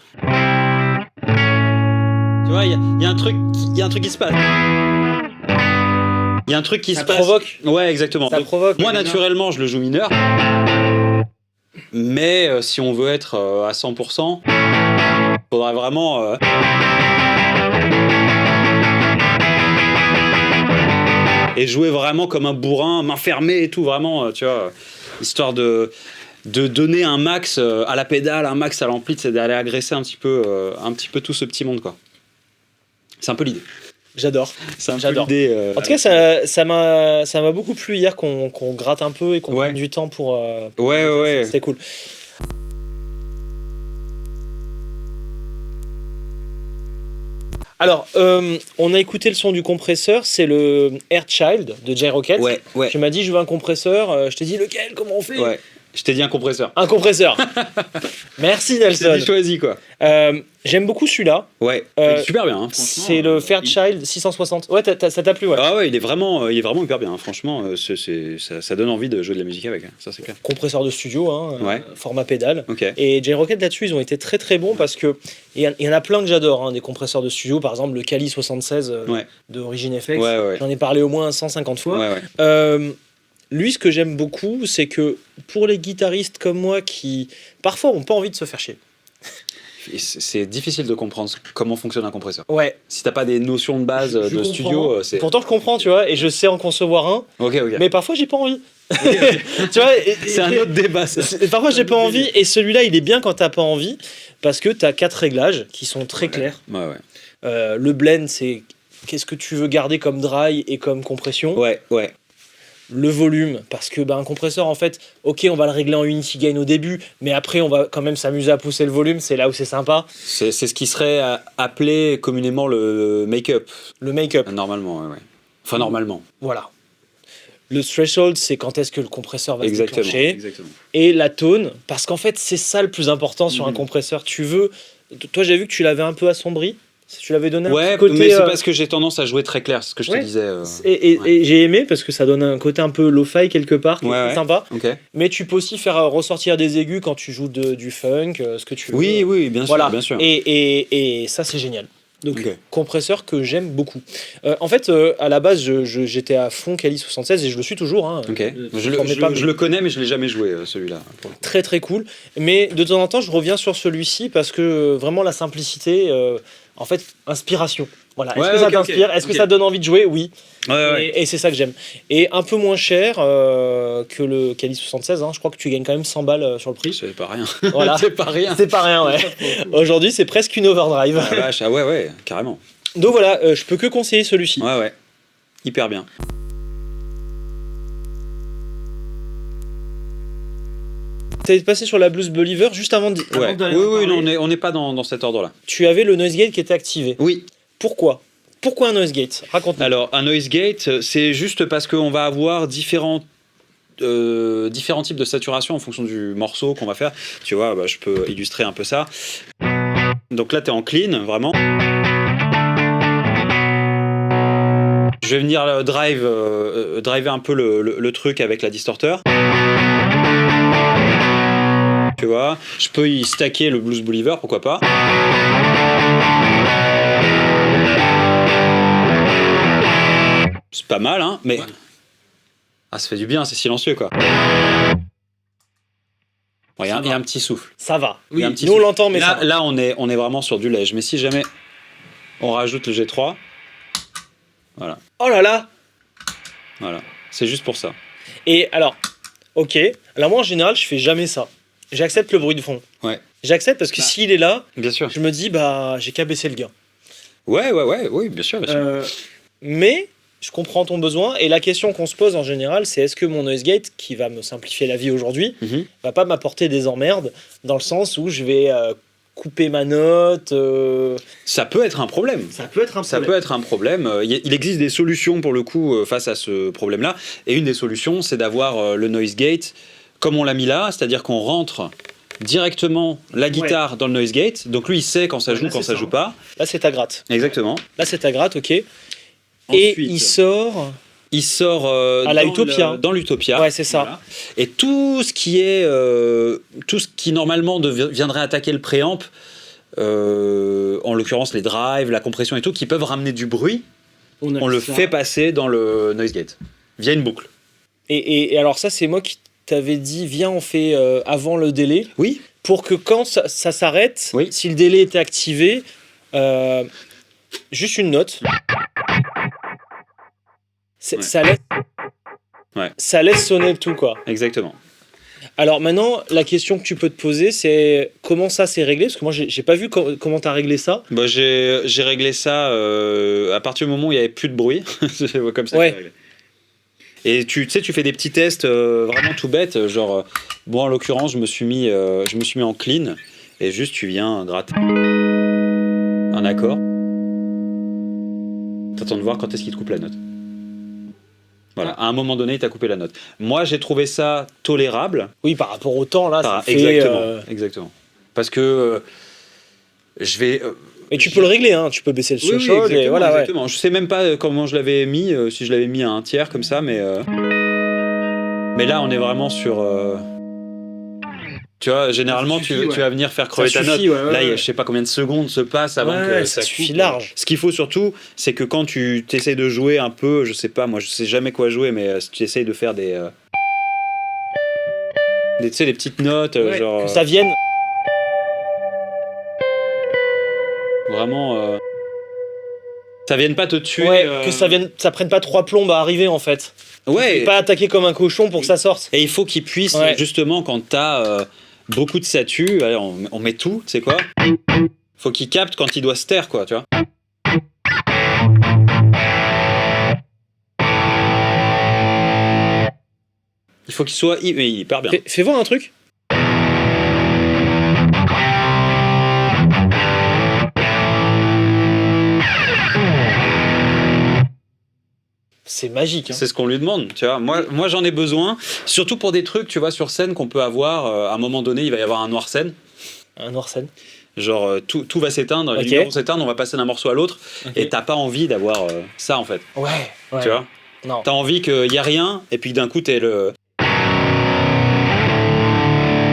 Tu vois, il y a un truc qui se passe. Il y a un truc qui se passe. Ça provoque. Ouais, exactement. Ça provoque. Moi, naturellement, je le joue mineur. Mais si on veut être à 100%, il faudrait vraiment... et jouer vraiment comme un bourrin, main fermée et tout, vraiment, tu vois, histoire de donner un max à la pédale, un max à l'ampli, c'est d'aller agresser un petit peu tout ce petit monde, quoi. C'est un peu l'idée. J'adore. C'est un peu l'idée. En tout cas, ça m'a beaucoup plu hier qu'on gratte un peu et qu'on prenne du temps pour. Ouais. C'était cool. Alors, on a écouté le son du compresseur, c'est le Airchild de J-Rocket. Ouais. Tu m'as dit, je veux un compresseur. Je t'ai dit, lequel? Comment on fait? Ouais. Je t'ai dit un compresseur. Un compresseur. Merci Nelson. Je t'ai dit choisi quoi. J'aime beaucoup celui-là. Ouais. Super bien. Hein, c'est le Fairchild 660. Ouais, ça t'a plu, ouais. Ah ouais, il est vraiment hyper bien. Hein. Franchement, ça donne envie de jouer de la musique avec. Hein. Ça c'est clair. Compresseur de studio, format pédale. Okay. Et J-Rocket là-dessus, ils ont été très très bons parce que il y en a plein que j'adore, hein, des compresseurs de studio. Par exemple, le Kali 76 d'Origin FX. Ouais. J'en ai parlé au moins 150 fois. Ouais. Lui, ce que j'aime beaucoup, c'est que pour les guitaristes comme moi qui, parfois, ont pas envie de se faire chier. Et c'est difficile de comprendre comment fonctionne un compresseur. Ouais. Si t'as pas des notions de base Je de comprends. studio, c'est... Pourtant, je comprends, tu vois, et je sais en concevoir un, Ok. mais parfois, j'ai pas envie. Tu vois, C'est un autre débat, ça. Parfois, j'ai pas envie, et celui-là, il est bien quand t'as pas envie, parce que t'as 4 réglages qui sont très clairs. Ouais. Le blend, c'est qu'est-ce que tu veux garder comme dry et comme compression. Ouais. Le volume, parce que un compresseur, en fait, ok, on va le régler en unity gain au début, mais après, on va quand même s'amuser à pousser le volume, c'est là où c'est sympa. C'est ce qui serait appelé communément le make-up. Le make-up, Normalement, ouais. Enfin, normalement. voilà. Le threshold, c'est quand est-ce que le compresseur va se déclencher. Exactement. Et la tone, parce qu'en fait, c'est ça le plus important sur un compresseur. Tu veux... Toi, j'ai vu que tu l'avais un peu assombri. Tu l'avais donné un petit côté... mais c'est parce que j'ai tendance à jouer très clair, c'est ce que je te disais. Et j'ai aimé, parce que ça donne un côté un peu lo-fi quelque part, qui est très sympa. Okay. Mais tu peux aussi faire ressortir des aigus quand tu joues du funk, ce que tu veux. Oui, bien sûr. Bien sûr. Et ça, c'est génial. Donc, compresseur que j'aime beaucoup. En fait, à la base, j'étais à fond Kali 76 et je le suis toujours. Hein. Je le connais, mais je l'ai jamais joué, celui-là. Très très cool. Mais de temps en temps, je reviens sur celui-ci parce que vraiment la simplicité, en fait, inspiration. Voilà. Est-ce que ça t'inspire? Est-ce que ça donne envie de jouer? Oui. Et c'est ça que j'aime. Et un peu moins cher que le Kali 76. Hein. Je crois que tu gagnes quand même 100 balles sur le prix. C'est pas rien. Voilà. C'est pas rien. C'est pas rien, ouais. Aujourd'hui, c'est presque une overdrive. Ah, vache, ouais, carrément. Donc voilà, je peux que conseiller celui-ci. Ouais. Hyper bien. T'es passé sur la Blues Believer juste avant d'aller. Oui, non, on n'est pas dans cet ordre-là. Tu avais le noise gate qui était activé. Oui. Pourquoi un noise gate? Raconte-nous. Alors, un noise gate, c'est juste parce qu'on va avoir différents types de saturation en fonction du morceau qu'on va faire. Tu vois, je peux illustrer un peu ça. Donc là, tu es en clean, vraiment. Je vais venir driver un peu le truc avec la distorteur. Tu vois, je peux y stacker le Blues Believer, pourquoi pas. C'est pas mal, hein, mais... Ah, ça fait du bien, c'est silencieux, quoi. Il y a un petit souffle. Ça va. Oui, nous, on l'entend, mais ça va. Là, on est vraiment sur du ledge. Mais si jamais on rajoute le G3... Voilà. Oh là là! Voilà. C'est juste pour ça. Et alors, ok. Alors moi, en général, je fais jamais ça. J'accepte le bruit de fond. Ouais. J'accepte parce que s'il est là, bien sûr. Je me dis, j'ai qu'à baisser le gain. Oui, bien sûr. Mais je comprends ton besoin. Et la question qu'on se pose en général, c'est est-ce que mon noise gate, qui va me simplifier la vie aujourd'hui, va pas m'apporter des emmerdes dans le sens où je vais couper ma note. Ça peut être un problème. Ça peut être un problème. Il existe des solutions pour le coup face à ce problème-là. Et une des solutions, c'est d'avoir le noise gate comme on l'a mis là, c'est-à-dire qu'on rentre directement la guitare dans le noise gate. Donc lui, il sait quand ça joue, quand ça joue pas. Là, c'est ta gratte. Exactement. Là, c'est ta gratte, ok. Ensuite, et il sort à la Utopia. Dans l'Utopia. Ouais, c'est ça. Voilà. Et tout ce qui normalement viendrait attaquer le préamp, en l'occurrence les drives, la compression et tout, qui peuvent ramener du bruit, on le fait passer dans le noise gate via une boucle. Et alors ça, c'est moi qui t'avais dit, viens, on fait avant le délai. Oui. Pour que quand ça s'arrête, si le délai était activé, juste une note. Ça laisse sonner le tout, quoi. Exactement. Alors maintenant, la question que tu peux te poser, c'est comment ça s'est réglé? Parce que moi, j'ai pas vu comment t'as réglé ça. J'ai réglé ça à partir du moment où il n'y avait plus de bruit. C'est comme ça que j'ai réglé. Et tu sais, tu fais des petits tests vraiment tout bêtes, genre, en l'occurrence, je me suis mis en clean, et juste tu viens gratter un accord. T'attends de voir quand est-ce qu'il te coupe la note. Voilà, à un moment donné, il t'a coupé la note. Moi, j'ai trouvé ça tolérable. Oui, par rapport au temps, là, ça exactement. Parce que je vais... Et tu peux le régler, hein. Tu peux baisser le threshold. Oui, exactement. Je sais même pas comment je l'avais mis, si je l'avais mis à un tiers comme ça, mais là, on est vraiment sur... Tu vois, généralement, tu vas venir faire crever ta note. Là, je sais pas combien de secondes se passent avant que ça suffit large. Ce qu'il faut surtout, c'est que quand tu t'essayes de jouer un peu, je sais pas, moi je sais jamais quoi jouer, mais si tu essayes de faire des Tu sais, des petites notes, genre. Que ça vienne. Vraiment. Ça vienne pas te tuer. Ouais, que ça prenne pas 3 plombes à arriver en fait. Ouais. Et pas attaquer comme un cochon pour que ça sorte. Et il faut qu'il puisse, justement, quand t'as beaucoup de statues, allez, on met tout, tu sais quoi. Faut qu'il capte quand il doit se taire, quoi, tu vois. Il faut qu'il soit hyper bien. Fais voir un truc. C'est magique. Hein. C'est ce qu'on lui demande, tu vois. Moi j'en ai besoin, surtout pour des trucs, tu vois, sur scène qu'on peut avoir. À un moment donné, il va y avoir un noir scène. Un noir scène. Genre tout va s'éteindre, les lumières vont s'éteindre, on va passer d'un morceau à l'autre, et t'as pas envie d'avoir ça en fait. Ouais. Tu vois. Non. T'as envie qu'il y a rien, et puis d'un coup t'es le.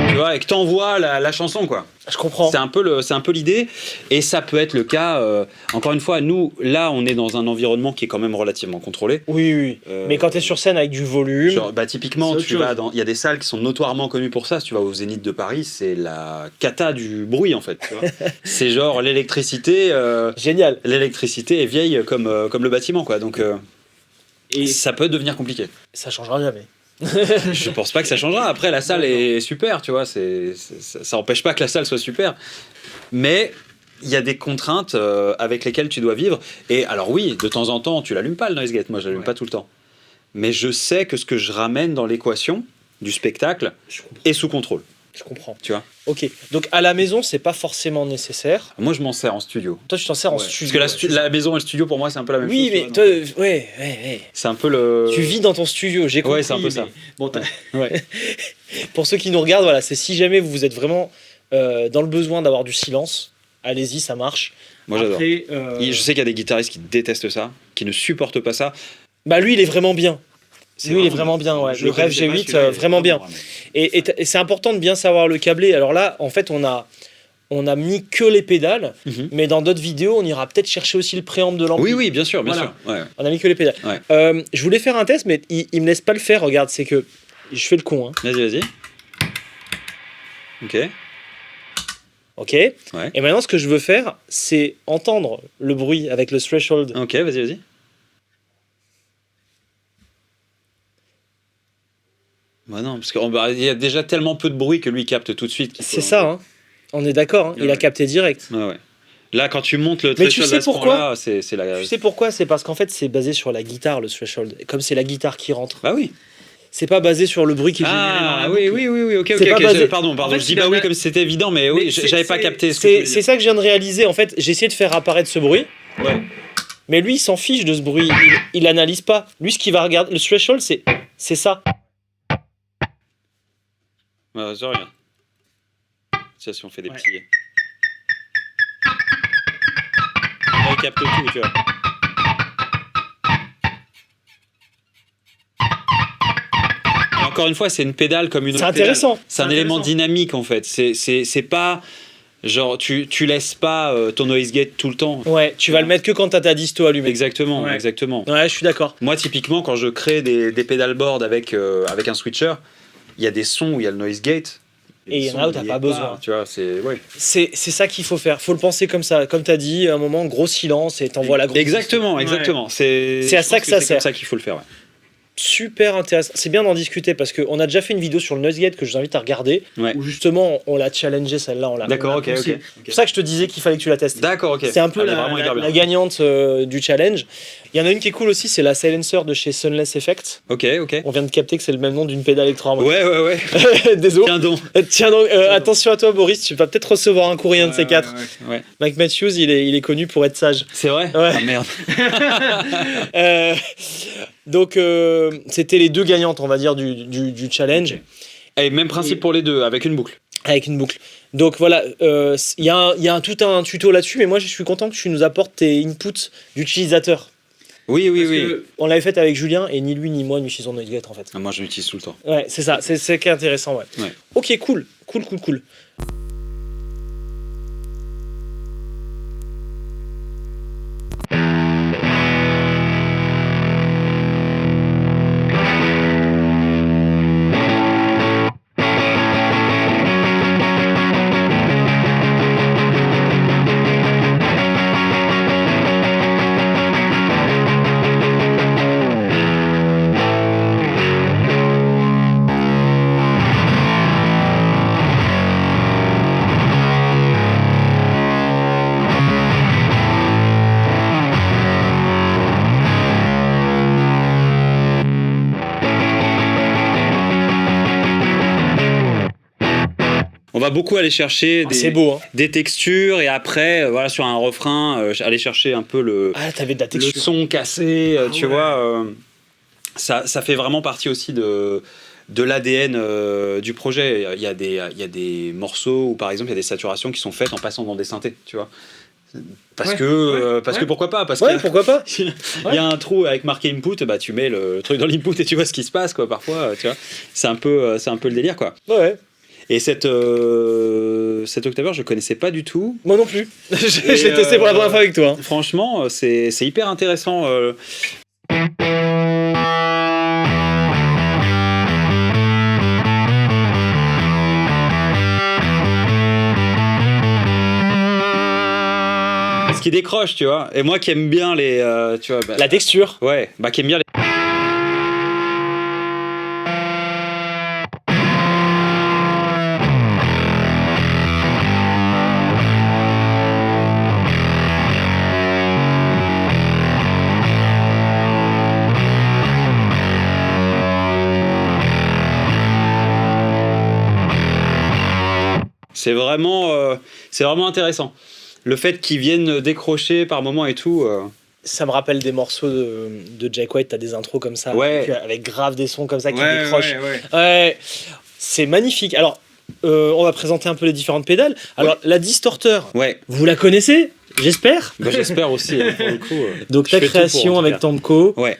Tu vois, et que t'envoies la chanson, quoi. Je comprends. C'est un peu l'idée, et ça peut être le cas. Encore une fois, nous, là, on est dans un environnement qui est quand même relativement contrôlé. Oui. Mais quand t'es sur scène avec du volume. Genre, typiquement, il y a des salles qui sont notoirement connues pour ça. Si tu vas au Zénith de Paris, c'est la cata du bruit, en fait. Tu vois. C'est genre l'électricité. Génial. L'électricité est vieille comme le bâtiment, quoi. Donc, et ça peut devenir compliqué. Ça changera jamais. Je pense pas que ça changera. Après, la salle est super, tu vois. Ça empêche pas que la salle soit super. Mais il y a des contraintes avec lesquelles tu dois vivre. Et alors oui, de temps en temps, tu l'allumes pas le noise gate. Moi, je l'allume pas tout le temps. Mais je sais que ce que je ramène dans l'équation du spectacle est sous contrôle. Je comprends. Tu vois. Ok. Donc à la maison, c'est pas forcément nécessaire. Moi, je m'en sers en studio. Toi, tu t'en sers en studio. Parce que la maison et le studio, pour moi, c'est un peu la même chose. Oui, mais toi, ouais. C'est un peu le. Tu vis dans ton studio, j'ai compris. Ouais, c'est un peu ça. Bon, pour ceux qui nous regardent, voilà, c'est si jamais vous êtes vraiment dans le besoin d'avoir du silence, allez-y, ça marche. Moi, j'adore. Je sais qu'il y a des guitaristes qui détestent ça, qui ne supportent pas ça. Bah lui, il est vraiment bien. Lui, il est vraiment bien, ouais. Le Rêve G8, vraiment bien. Et c'est important de bien savoir le câbler. Alors là, en fait, on a mis que les pédales, mais dans d'autres vidéos, on ira peut-être chercher aussi le préamp de l'ampli. Oui, bien sûr, bien sûr. Ouais. On a mis que les pédales. Ouais. Je voulais faire un test, mais il me laisse pas le faire. Regarde, c'est que je fais le con. Hein. Vas-y. Ok. Ouais. Et maintenant, ce que je veux faire, c'est entendre le bruit avec le threshold. Ok, vas-y. Bah non, parce qu'il y a déjà tellement peu de bruit que lui capte tout de suite. C'est ça, hein. On est d'accord, hein. Il a capté direct. Ouais. Là, quand tu montes le threshold, tu sais pourquoi c'est la... Tu sais pourquoi? C'est parce qu'en fait, c'est basé sur la guitare, le threshold. Comme c'est la guitare qui rentre. Bah oui. C'est pas basé sur le bruit qui est généré dans la boucle. Oui, ok. Pardon. En fait, je dis bah oui comme si c'était évident, mais oui, j'avais pas capté ce que tu veux dire. C'est ça que je viens de réaliser. En fait, j'ai essayé de faire apparaître ce bruit. Ouais. Mais lui, il s'en fiche de ce bruit. Il analyse pas. Lui, ce qu'il va regarder, le threshold, c'est ça. Bah, c'est rien. Tiens, si on fait des petits... Là, il capte tout, tu vois. Et encore une fois, c'est une pédale comme une autre. C'est intéressant. Pédale. C'est un élément dynamique, en fait. C'est pas... Genre, tu laisses pas ton noise gate tout le temps. Ouais, tu vas le mettre que quand t'as ta disto allumée. Exactement. Ouais, je suis d'accord. Moi, typiquement, quand je crée des pedalboards avec un switcher, il y a des sons où il y a le noise gate. Et il y en a où t'as pas besoin. Tu vois, c'est ça qu'il faut faire. Faut le penser comme ça. Comme t'as dit, à un moment, gros silence et t'envoies la grosse. Exactement. C'est à ça que ça sert. C'est comme ça qu'il faut le faire, ouais. Super intéressant. C'est bien d'en discuter parce qu'on a déjà fait une vidéo sur le noise gate que je vous invite à regarder. Ouais. Où justement, on l'a challengé celle-là. D'accord, ok. C'est pour ça que je te disais qu'il fallait que tu la testes. D'accord, ok. C'est un peu la gagnante du challenge. Il y en a une qui est cool aussi, c'est la Silencer de chez Sunless Effect. Ok. On vient de capter que c'est le même nom d'une pédale électro. Ouais. Désolé. Tiens donc. Attention à toi, Boris, tu vas peut-être recevoir un courrier, un de ces quatre. Ouais. Mike Matthews, il est connu pour être sage. C'est vrai. Ouais. Ah merde. Donc, c'était les deux gagnantes, on va dire, du challenge. Okay. Et même principe pour les deux, avec une boucle. Avec une boucle. Donc voilà, il y a tout un tuto là-dessus, mais moi je suis content que tu nous apportes tes inputs d'utilisateur. Oui. On l'avait fait avec Julien et ni lui ni moi n'utilisons noise gate en fait. Moi je l'utilise tout le temps. Ouais, c'est ça, c'est ce qui est intéressant, ouais. Ok, cool. On va beaucoup aller chercher C'est beau, hein. des textures et après, voilà, sur un refrain, aller chercher un peu le T'avais de la texture. le son cassé, tu vois. Ça fait vraiment partie aussi de l'ADN du projet. Il y a des morceaux où, par exemple, il y a des saturations qui sont faites en passant dans des synthés, tu vois. Parce que pourquoi pas, parce que pourquoi pas. il y a un trou avec marqué input, bah tu mets le truc dans l'input et tu vois ce qui se passe, quoi. Parfois, tu vois, c'est un peu le délire, quoi. Ouais. Et cet octaveur, je connaissais pas du tout. Moi non plus. J'ai testé pour la première fois avec toi. Hein. Franchement, c'est hyper intéressant. Ce qui décroche, tu vois. Et moi qui aime bien les, tu vois, La texture. ouais, qui aime bien les. C'est vraiment intéressant. Le fait qu'ils viennent décrocher par moments et tout. Ça me rappelle des morceaux de Jack White, t'as des intros comme ça, Ouais. avec grave des sons comme ça qui décrochent. Ouais, c'est magnifique. Alors, on va présenter un peu les différentes pédales. Alors, la Distorter, Ouais. vous la connaissez, j'espère. Bah, j'espère aussi, hein, pour le coup. Donc, ta Je fais tout pour, création en tout avec cas. Tomco, Ouais.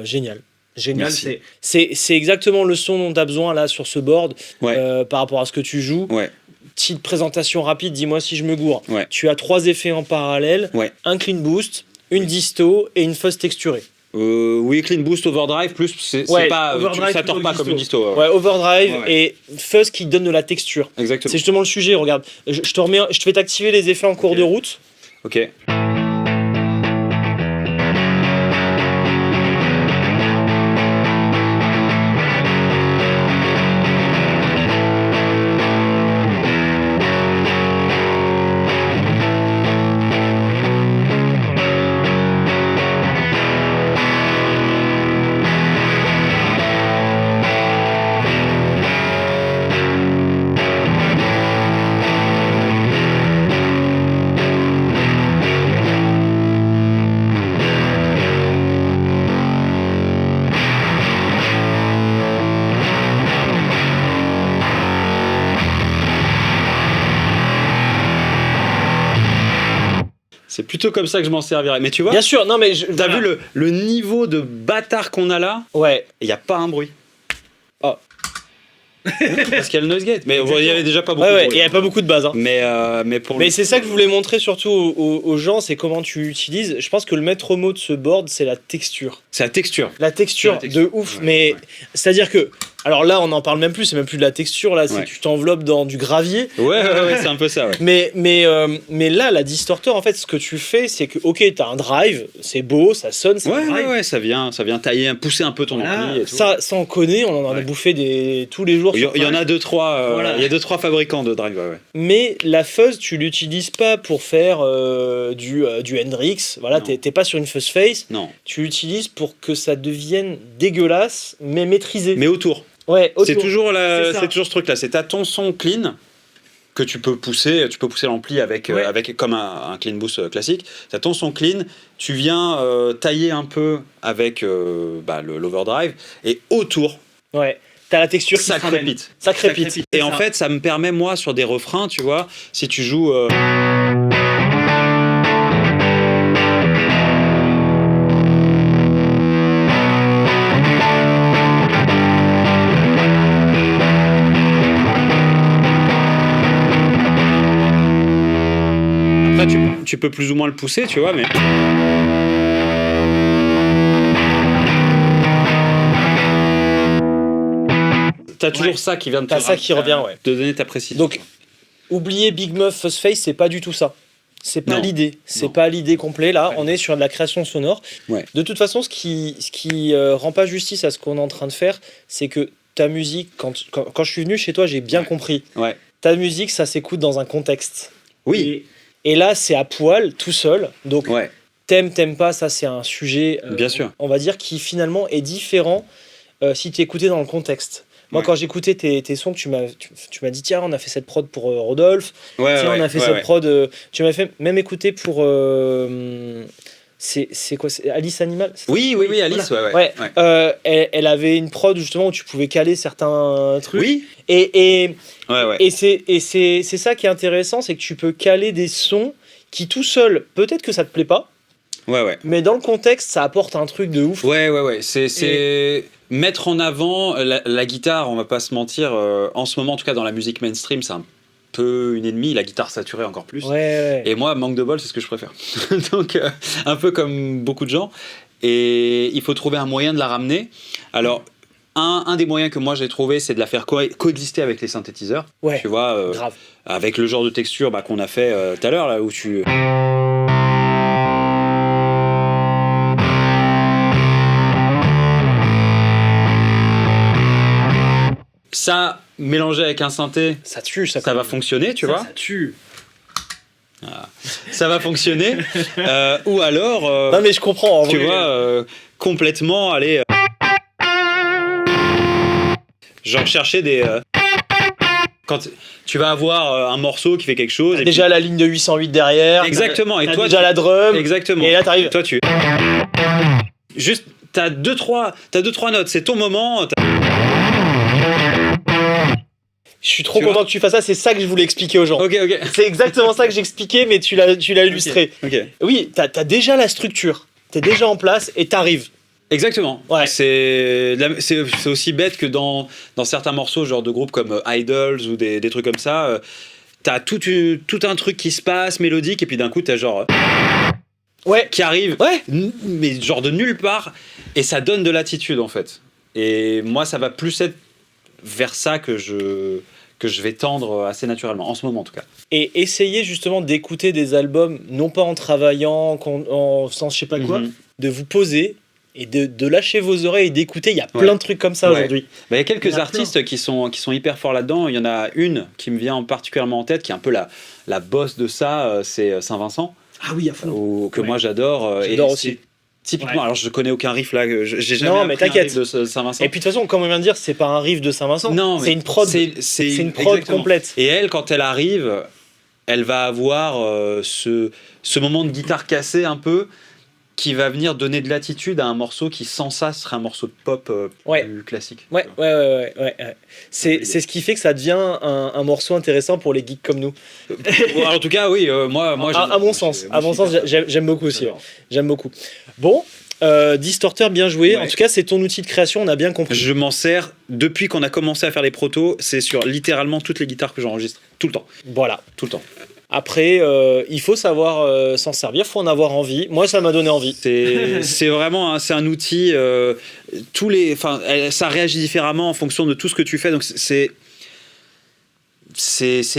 génial. Génial, Merci. c'est exactement le son dont tu as besoin là sur ce board Ouais. par rapport à ce que tu joues. Ouais. Petite présentation rapide, dis-moi si je me gourre. Ouais. Tu as 3 effets en parallèle, Ouais. un clean boost, une disto et une fuzz texturée. Oui, clean boost, overdrive, plus c'est Ouais, pas, overdrive ça tord plutôt pas comme une disto. Ouais, overdrive Ouais. et fuzz qui donne de la texture. Exactement. C'est justement le sujet, regarde. Je te fais t'activer les effets en cours Ok. de route. Ok. C'est plutôt comme ça que je m'en servirais. Mais tu vois, Bien sûr, non mais t'as vu le niveau de bâtard qu'on a là? Ouais. Il n'y a pas un bruit. Oh. Parce qu'il y a le noise gate. Mais il y avait déjà pas beaucoup Ouais, de il bruit. n'y avait pas beaucoup de base. Hein. Mais pour Mais c'est ça que je voulais montrer surtout aux gens, c'est comment tu l'utilises. Je pense que le maître mot de ce board, c'est la texture. c'est la texture. La texture, C'est la texture. de ouf. Ouais, mais ouais. c'est-à-dire que, alors là, on n'en parle même plus, c'est même plus de la texture, là, c'est Ouais. que tu t'enveloppes dans du gravier. Ouais, c'est un peu ça, ouais. Mais là, la distorter, en fait, ce que tu fais, c'est que, ok, t'as un drive, c'est beau, ça sonne, ça drive. Ouais, ça vient tailler, pousser un peu ton ampli et tout. Ça, on connaît, on en a Ouais. bouffé tous les jours. Il y en a deux, trois. Voilà. Il y a 2-3 fabricants de drive, ouais. Mais la fuzz, tu l'utilises pas pour faire du Hendrix. Voilà, Non. t'es pas sur une fuzz face. Non. Tu l'utilises pour que ça devienne dégueulasse, mais maîtrisé. Mais autour. Ouais, autour. C'est toujours C'est ça. c'est toujours ce truc-là. C'est t'as ton son clean que tu peux pousser l'ampli avec, Ouais. avec comme un clean boost classique. T'as ton son clean, tu viens tailler un peu avec l'overdrive et autour, Ouais. T'as la texture qui ça se ramène. crépite. Ça crépite. Et en fait, ça me permet, moi, sur des refrains, tu vois, si tu joues. Après, tu peux plus ou moins le pousser, tu vois, mais. T'as toujours ça qui vient de T'as ça qui revient, ouais. de donner ta précision. Donc, oubliez Big Muff Fuzz Face, c'est pas du tout ça. C'est pas Non. l'idée. C'est Non. pas l'idée complète. Là, Ouais. on est sur de la création sonore. Ouais. De toute façon, ce qui rend pas justice à ce qu'on est en train de faire, c'est que ta musique, quand je suis venu chez toi, j'ai bien Ouais. compris. Ouais. Ta musique, ça s'écoute dans un contexte. Oui. Et là, c'est à poil, tout seul. Donc, Ouais. t'aimes pas, ça, c'est un sujet, Bien sûr. on va dire, qui finalement est différent si tu écoutais dans le contexte. Moi, Ouais. quand j'écoutais tes sons, que tu m'as dit, tiens, on a fait cette prod pour Rodolphe. Ouais, Tiens, ouais, on a fait ouais, cette ouais. prod. Tu m'as fait même écouter pour. C'est quoi? C'est Alice Animal? Oui, Alice, Voilà. ouais, ouais. Ouais. Elle avait une prod justement où tu pouvais caler certains trucs. Oui, Et ouais, ouais. c'est ça qui est intéressant, c'est que tu peux caler des sons qui tout seul, peut-être que ça te plaît pas, Ouais. mais dans le contexte, ça apporte un truc de ouf. Ouais. C'est mettre en avant la guitare, on va pas se mentir. En ce moment, en tout cas dans la musique mainstream, c'est un peu une ennemie. La guitare saturée encore plus. Ouais. Et moi, manque de bol, c'est ce que je préfère. Donc, un peu comme beaucoup de gens. Et il faut trouver un moyen de la ramener. Alors, un des moyens que moi j'ai trouvé, c'est de la faire coexister avec les synthétiseurs. Ouais. Tu vois, Grave. avec le genre de texture qu'on a fait tout à l'heure, là où tu. Ça, mélangé avec un synthé, Ça tue, ça va fonctionner, tu vois. Ça tue. Ça va fonctionner. Ou alors, Non, mais je comprends. En tu vrai. vois, complètement aller. Genre chercher des. Quand tu vas avoir un morceau qui fait quelque chose. Et Déjà la ligne de 808 derrière. Exactement. Et T'as toi, déjà la drum. exactement. Et là, t'arrives. Toi, tu. Juste, t'as deux trois notes. C'est ton moment. Je suis trop Tu content vois que tu fasses ça. C'est ça que je voulais expliquer aux gens. Ok. C'est exactement ça que j'expliquais, mais tu l'as illustré. Ok. Oui, t'as déjà la structure. T'es déjà en place et t'arrives. Exactement. Ouais. C'est aussi bête que dans certains morceaux, genre de groupes comme Idols ou des trucs comme ça, t'as tout un truc qui se passe, mélodique, et puis d'un coup, t'as genre. Ouais. Qui arrive, Ouais. mais genre de nulle part, et ça donne de l'attitude en fait. Et moi, ça va plus être vers ça que je vais tendre assez naturellement, en ce moment en tout cas. Et essayer justement d'écouter des albums, non pas en travaillant, en faisant je sais pas quoi, de vous poser et de lâcher vos oreilles et d'écouter. Il y a plein de trucs comme ça aujourd'hui. Il y a quelques Il y en a artistes qui sont hyper forts là-dedans. Il y en a une qui me vient particulièrement en tête, qui est un peu la boss de ça, c'est Saint-Vincent. Ah oui, à fond. Que moi j'adore. J'adore et aussi. c'est Typiquement, alors je connais aucun riff là, j'ai jamais Non, mais appris un t'inquiète. riff de Saint-Vincent. Et puis de toute façon, comme on vient de dire, c'est pas un riff de Saint-Vincent. Non, mais c'est une prod. C'est une prod exactement. complète. Et elle, quand elle arrive, elle va avoir ce moment de guitare cassée un peu qui va venir donner de l'attitude à un morceau qui sans ça serait un morceau de pop plus classique. Ouais. C'est ce qui fait que ça devient un morceau intéressant pour les geeks comme nous. Bon, en tout cas, oui, moi à mon sens, j'aime beaucoup aussi. J'adore. J'aime beaucoup. Bon, Distorter, bien joué. Ouais. En tout cas, c'est ton outil de création, on a bien compris. Je m'en sers depuis qu'on a commencé à faire les protos, c'est sur littéralement toutes les guitares que j'enregistre, tout le temps, Voilà. tout le temps. Après, il faut savoir s'en servir, il faut en avoir envie. Moi, ça m'a donné envie. C'est vraiment c'est un outil. Ça réagit différemment en fonction de tout ce que tu fais. Donc c'est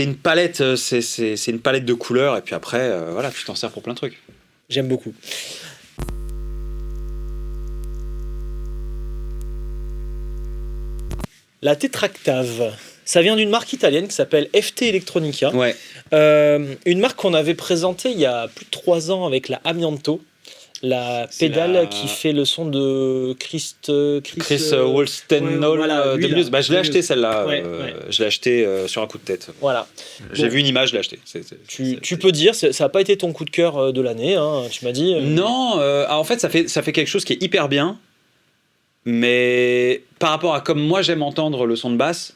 une palette, c'est une palette de couleurs. Et puis après, voilà, tu t'en sers pour plein de trucs. J'aime beaucoup. La Tetractave, ça vient d'une marque italienne qui s'appelle FT Electronica. Ouais. Une marque qu'on avait présentée il y a plus de 3 ans avec la Amianto, la C'est pédale qui fait le son de Chris Wolstenholme voilà, de lui, Muse. là. Je l'ai acheté celle-là. Ouais. Je l'ai acheté sur un coup de tête. Voilà. J'ai Bon. vu une image, je l'ai acheté. Tu peux dire, ça n'a pas été ton coup de cœur de l'année, hein, tu m'as dit. Non, en fait, ça fait quelque chose qui est hyper bien, mais par rapport à comme moi j'aime entendre le son de basse,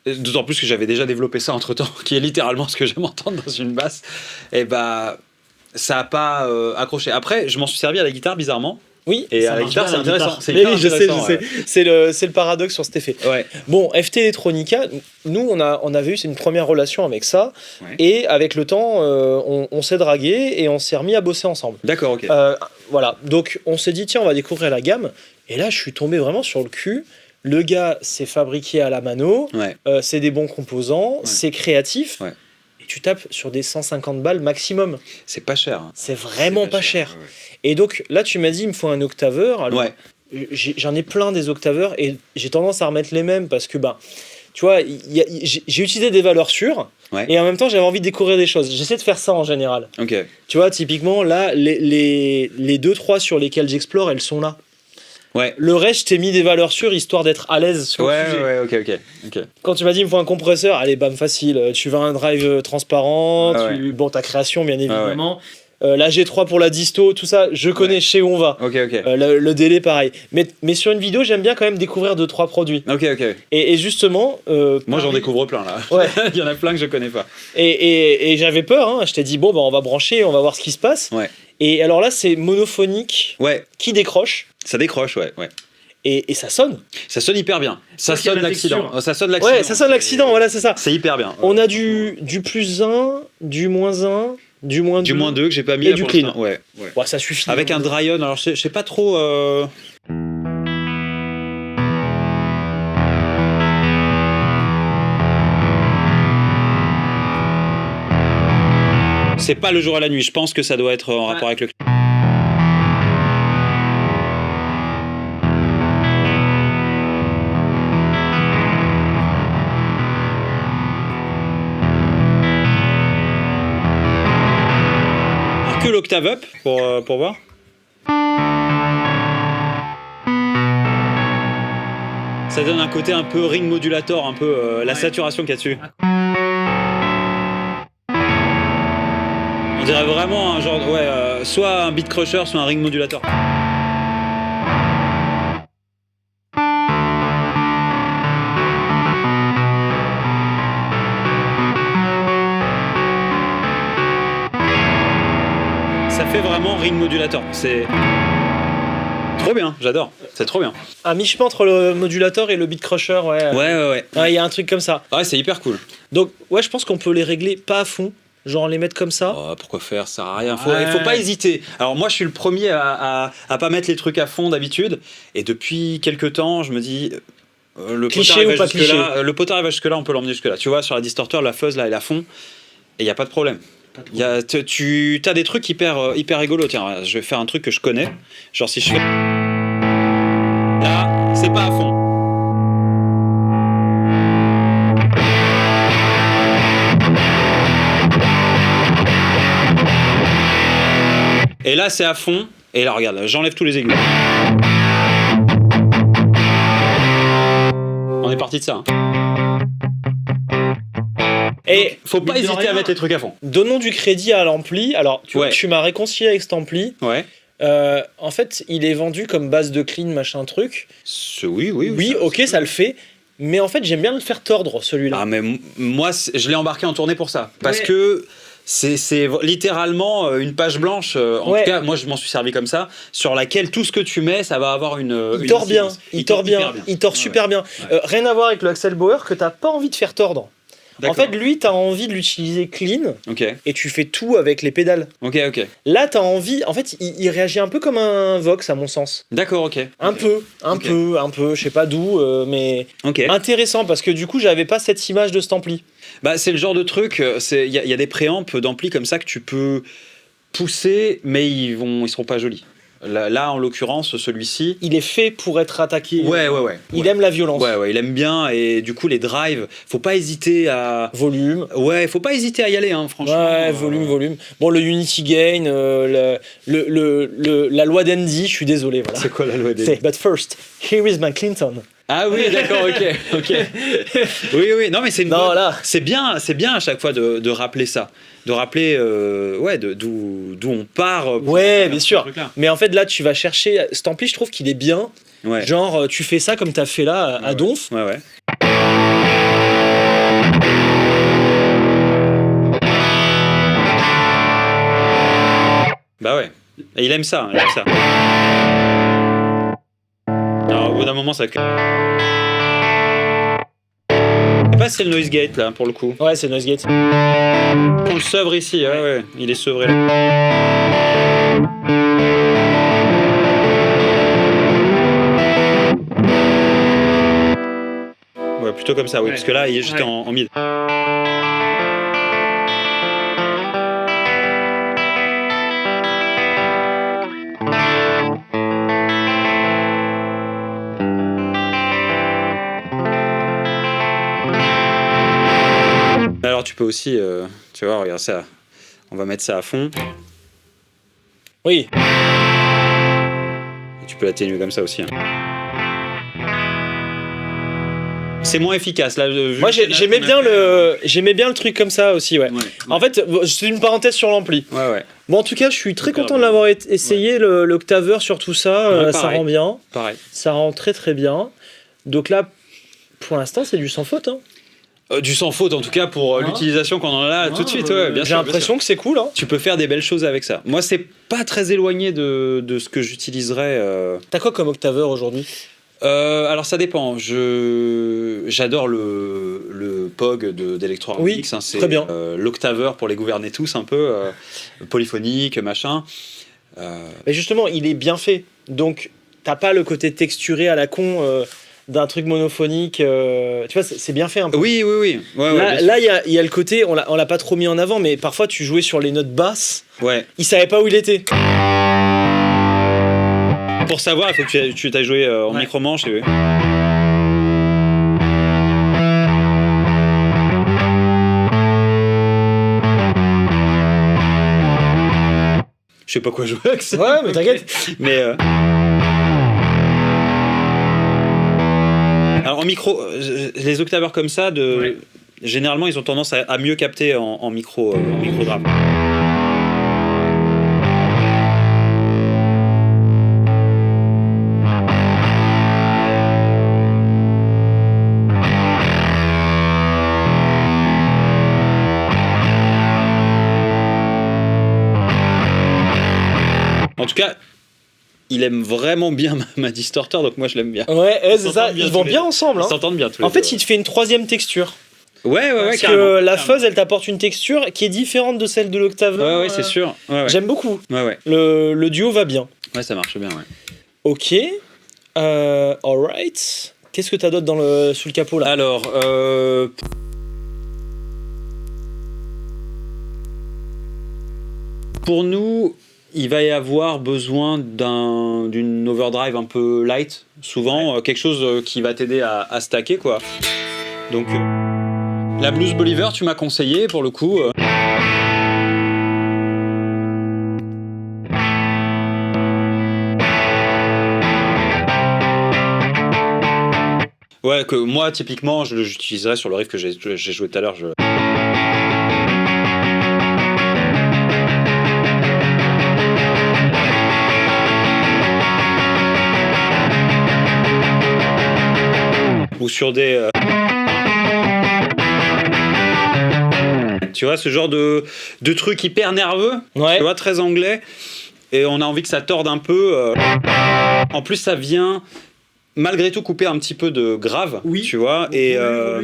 d'autant plus que j'avais déjà développé ça entre temps, qui est littéralement ce que j'aime entendre dans une basse, et bah ça a pas accroché. Après, je m'en suis servi à la guitare bizarrement, Oui, et ça à la marche guitare bien, c'est la intéressant. guitare. C'est Mais hyper oui, je sais. intéressant, C'est le paradoxe sur cet effet. Ouais. Bon, FT Electronica, nous, on avait eu une première relation avec ça, Ouais. et avec le temps, on s'est dragué et on s'est remis à bosser ensemble. D'accord, ok. Voilà, donc on s'est dit, tiens, on va découvrir la gamme, et là, je suis tombé vraiment sur le cul. Le gars, c'est fabriqué à la mano, Ouais. c'est des bons composants, c'est créatif, Ouais. et tu tapes sur des 150 balles maximum. C'est pas cher. Hein. C'est vraiment pas cher. Ouais. Et donc là, tu m'as dit, il me faut un octaveur. Alors, Ouais. j'en ai plein des octaveurs et j'ai tendance à remettre les mêmes parce que, tu vois, j'ai utilisé des valeurs sûres Ouais. et en même temps, j'avais envie de découvrir des choses. J'essaie de faire ça en général. Ok. Tu vois, typiquement, là, les 2-3 sur lesquels j'explore, elles sont là. Ouais. Le reste, je t'ai mis des valeurs sûres histoire d'être à l'aise sur le sujet. Ouais, ok. Quand tu m'as dit il me faut un compresseur, allez, bam, facile. Tu veux un drive transparent, Ah bon, ta création, bien évidemment. La G3 pour la disto, tout ça, je connais, je sais où on va. Ok. Le délai, pareil. Mais sur une vidéo, j'aime bien quand même découvrir 2-3 produits. Ok. Et justement. Moi, j'en découvre plein là. Ouais. Il y en a plein que je connais pas. Et j'avais peur, hein. Je t'ai dit, bon, bah, on va brancher, on va voir ce qui se passe. Ouais. Et alors là, c'est monophonique qui décroche. Ça décroche, ouais. Et ça sonne. Ça sonne hyper bien. Ça qu'il y a sonne la l'accident. texture. Ça sonne l'accident. Ouais, ça sonne l'accident, voilà, c'est ça. C'est hyper bien. On a du plus 1, du moins 1, du moins 2. Du moins 2 que j'ai pas mis Et là du pour clean. l'instant. Ouais. Ouais, ça suffit. Avec un dry-on, alors je sais pas trop. C'est pas le jour et la nuit, je pense que ça doit être en rapport avec le. Que l'octave up pour voir. Ça donne un côté un peu ring modulator, un peu la saturation qu'il y a dessus. On dirait vraiment un genre, soit un beat crusher, soit un ring modulator. Ça fait vraiment ring modulator. C'est trop bien, j'adore. C'est trop bien. À mi-chemin entre le modulator et le beat crusher, ouais. Ouais. Il y a un truc comme ça. Ouais, c'est hyper cool. Donc, ouais, je pense qu'on peut les régler pas à fond. Genre les mettre comme ça. Oh, pourquoi faire? Ça sert à rien. Il faut pas hésiter. Alors moi, je suis le premier à pas mettre les trucs à fond d'habitude. Et depuis quelques temps, je me dis, le cliché ou pas cliché. Le potard va jusque là, on peut l'emmener jusque là. Tu vois, sur la distorteur, la fuzz là, elle est à fond. Et il y a pas de problème. Tu as des trucs hyper rigolos. Tiens, je vais faire un truc que je connais. Genre si je fais là, c'est pas à fond. Et là, c'est à fond. Et là, regarde, j'enlève tous les aigus. On est parti de ça. Et faut pas hésiter à mettre les trucs à fond. Donnons du crédit à l'ampli. Alors, tu vois, tu m'as réconcilié avec cet ampli. Ouais. En fait, il est vendu comme base de clean, machin truc. Oui, ça le fait. Mais en fait, j'aime bien le faire tordre, celui-là. Ah, mais moi, je l'ai embarqué en tournée pour ça. Parce que c'est littéralement une page blanche. En tout cas, moi, je m'en suis servi comme ça, sur laquelle tout ce que tu mets, ça va avoir une. Il tord bien. Il tord super bien. Ouais. Rien à voir avec le Axel Bauer que t'as pas envie de faire tordre. En fait, lui, t'as envie de l'utiliser clean. Et tu fais tout avec les pédales. Ok. Là, t'as envie. En fait, il réagit un peu comme un Vox, à mon sens. D'accord, ok. Un peu, je sais pas d'où, mais intéressant parce que du coup, j'avais pas cette image de cet ampli. Bah, c'est le genre de truc. Il y a des préamps d'ampli comme ça que tu peux pousser, mais ils seront pas jolis. Là, en l'occurrence, celui-ci, il est fait pour être attaqué. Ouais. Il aime la violence. Ouais, il aime bien. Et du coup, les drives, faut pas hésiter à. Volume. Ouais, faut pas hésiter à y aller, hein, franchement. Ouais, volume. Bon, le Unity Gain, la loi d'Andy, je suis désolé. Voilà. C'est quoi la loi d'Andy? C'est But first, here is my Clinton. Ah oui, d'accord, ok. Oui. Non, mais c'est bien à chaque fois de rappeler ça. De rappeler d'où on part. Ouais, bien sûr. Mais en fait, là, tu vas chercher. Cet ampli, je trouve qu'il est bien. Ouais. Genre, tu fais ça comme t'as fait là à Donf. Ouais. Bah ouais. Et il aime ça. Alors, au bout d'un moment, ça. Je sais pas si c'est le noise gate là pour le coup. Ouais, c'est le noise gate. On le sevre ici, ouais. Il est sevré là. Ouais, plutôt comme ça, oui, parce que là, il est juste en mid. Alors tu peux aussi, tu vois, regarde ça, on va mettre ça à fond. Oui. Et tu peux l'atténuer comme ça aussi. Hein. C'est moins efficace là. Moi j'aimais bien le truc comme ça aussi, ouais. En fait, c'est une parenthèse sur l'ampli. Ouais. Bon, en tout cas, je suis très content de l'avoir essayé, l'octaveur sur tout ça. Ça rend bien. Pareil. Ça rend très très bien. Donc là, pour l'instant, c'est du sans faute. Hein. Du sans faute, en tout cas, pour l'utilisation qu'on en a là tout de suite. Ouais, bien J'ai sûr, l'impression que c'est cool. Hein. Tu peux faire des belles choses avec ça. Moi, c'est pas très éloigné de ce que j'utiliserais. T'as quoi comme octaveur aujourd'hui ? Alors ça dépend. J'adore le POG d'Electro-Harmonix. Oui, c'est très bien. L'octaveur pour les gouverner tous un peu, polyphonique, machin. Mais justement, il est bien fait. Donc, t'as pas le côté texturé à la con d'un truc monophonique. Tu vois, c'est bien fait un peu. Oui. Là, il y a le côté, on l'a pas trop mis en avant, mais parfois tu jouais sur les notes basses. Ouais. Il savait pas où il était. Pour savoir, il faut que tu t'as joué en micro-manche. Je sais pas quoi jouer avec ça. Ouais, mais t'inquiète. Mais alors en micro, les octaveurs comme ça, généralement, ils ont tendance à mieux capter en micro grave. En tout cas, il aime vraiment bien ma distorteur, donc moi je l'aime bien. Ouais, c'est ça, ils vont bien ensemble. Hein. Ils s'entendent bien tous les En fait, deux. il te fait une troisième texture. Ouais, Parce que la fuzz, elle t'apporte une texture qui est différente de celle de l'octaveur. Ouais, c'est sûr. Ouais. J'aime beaucoup. Ouais. Le duo va bien. Ouais, ça marche bien, ouais. Ok. Alright. Qu'est-ce que t'as d'autre sous le capot là ? Alors, pour nous, il va y avoir besoin d'une overdrive un peu light, souvent, quelque chose qui va t'aider à stacker, quoi. Donc, la Blues Bolivar, tu m'as conseillé, pour le coup. Ouais, que moi, typiquement, j'utiliserais sur le riff que j'ai joué tout à l'heure. Ou sur des... Tu vois, ce genre de truc hyper nerveux, ouais. Tu vois, très anglais, et on a envie que ça torde un peu. En plus, ça vient... malgré tout couper un petit peu de grave, tu vois, et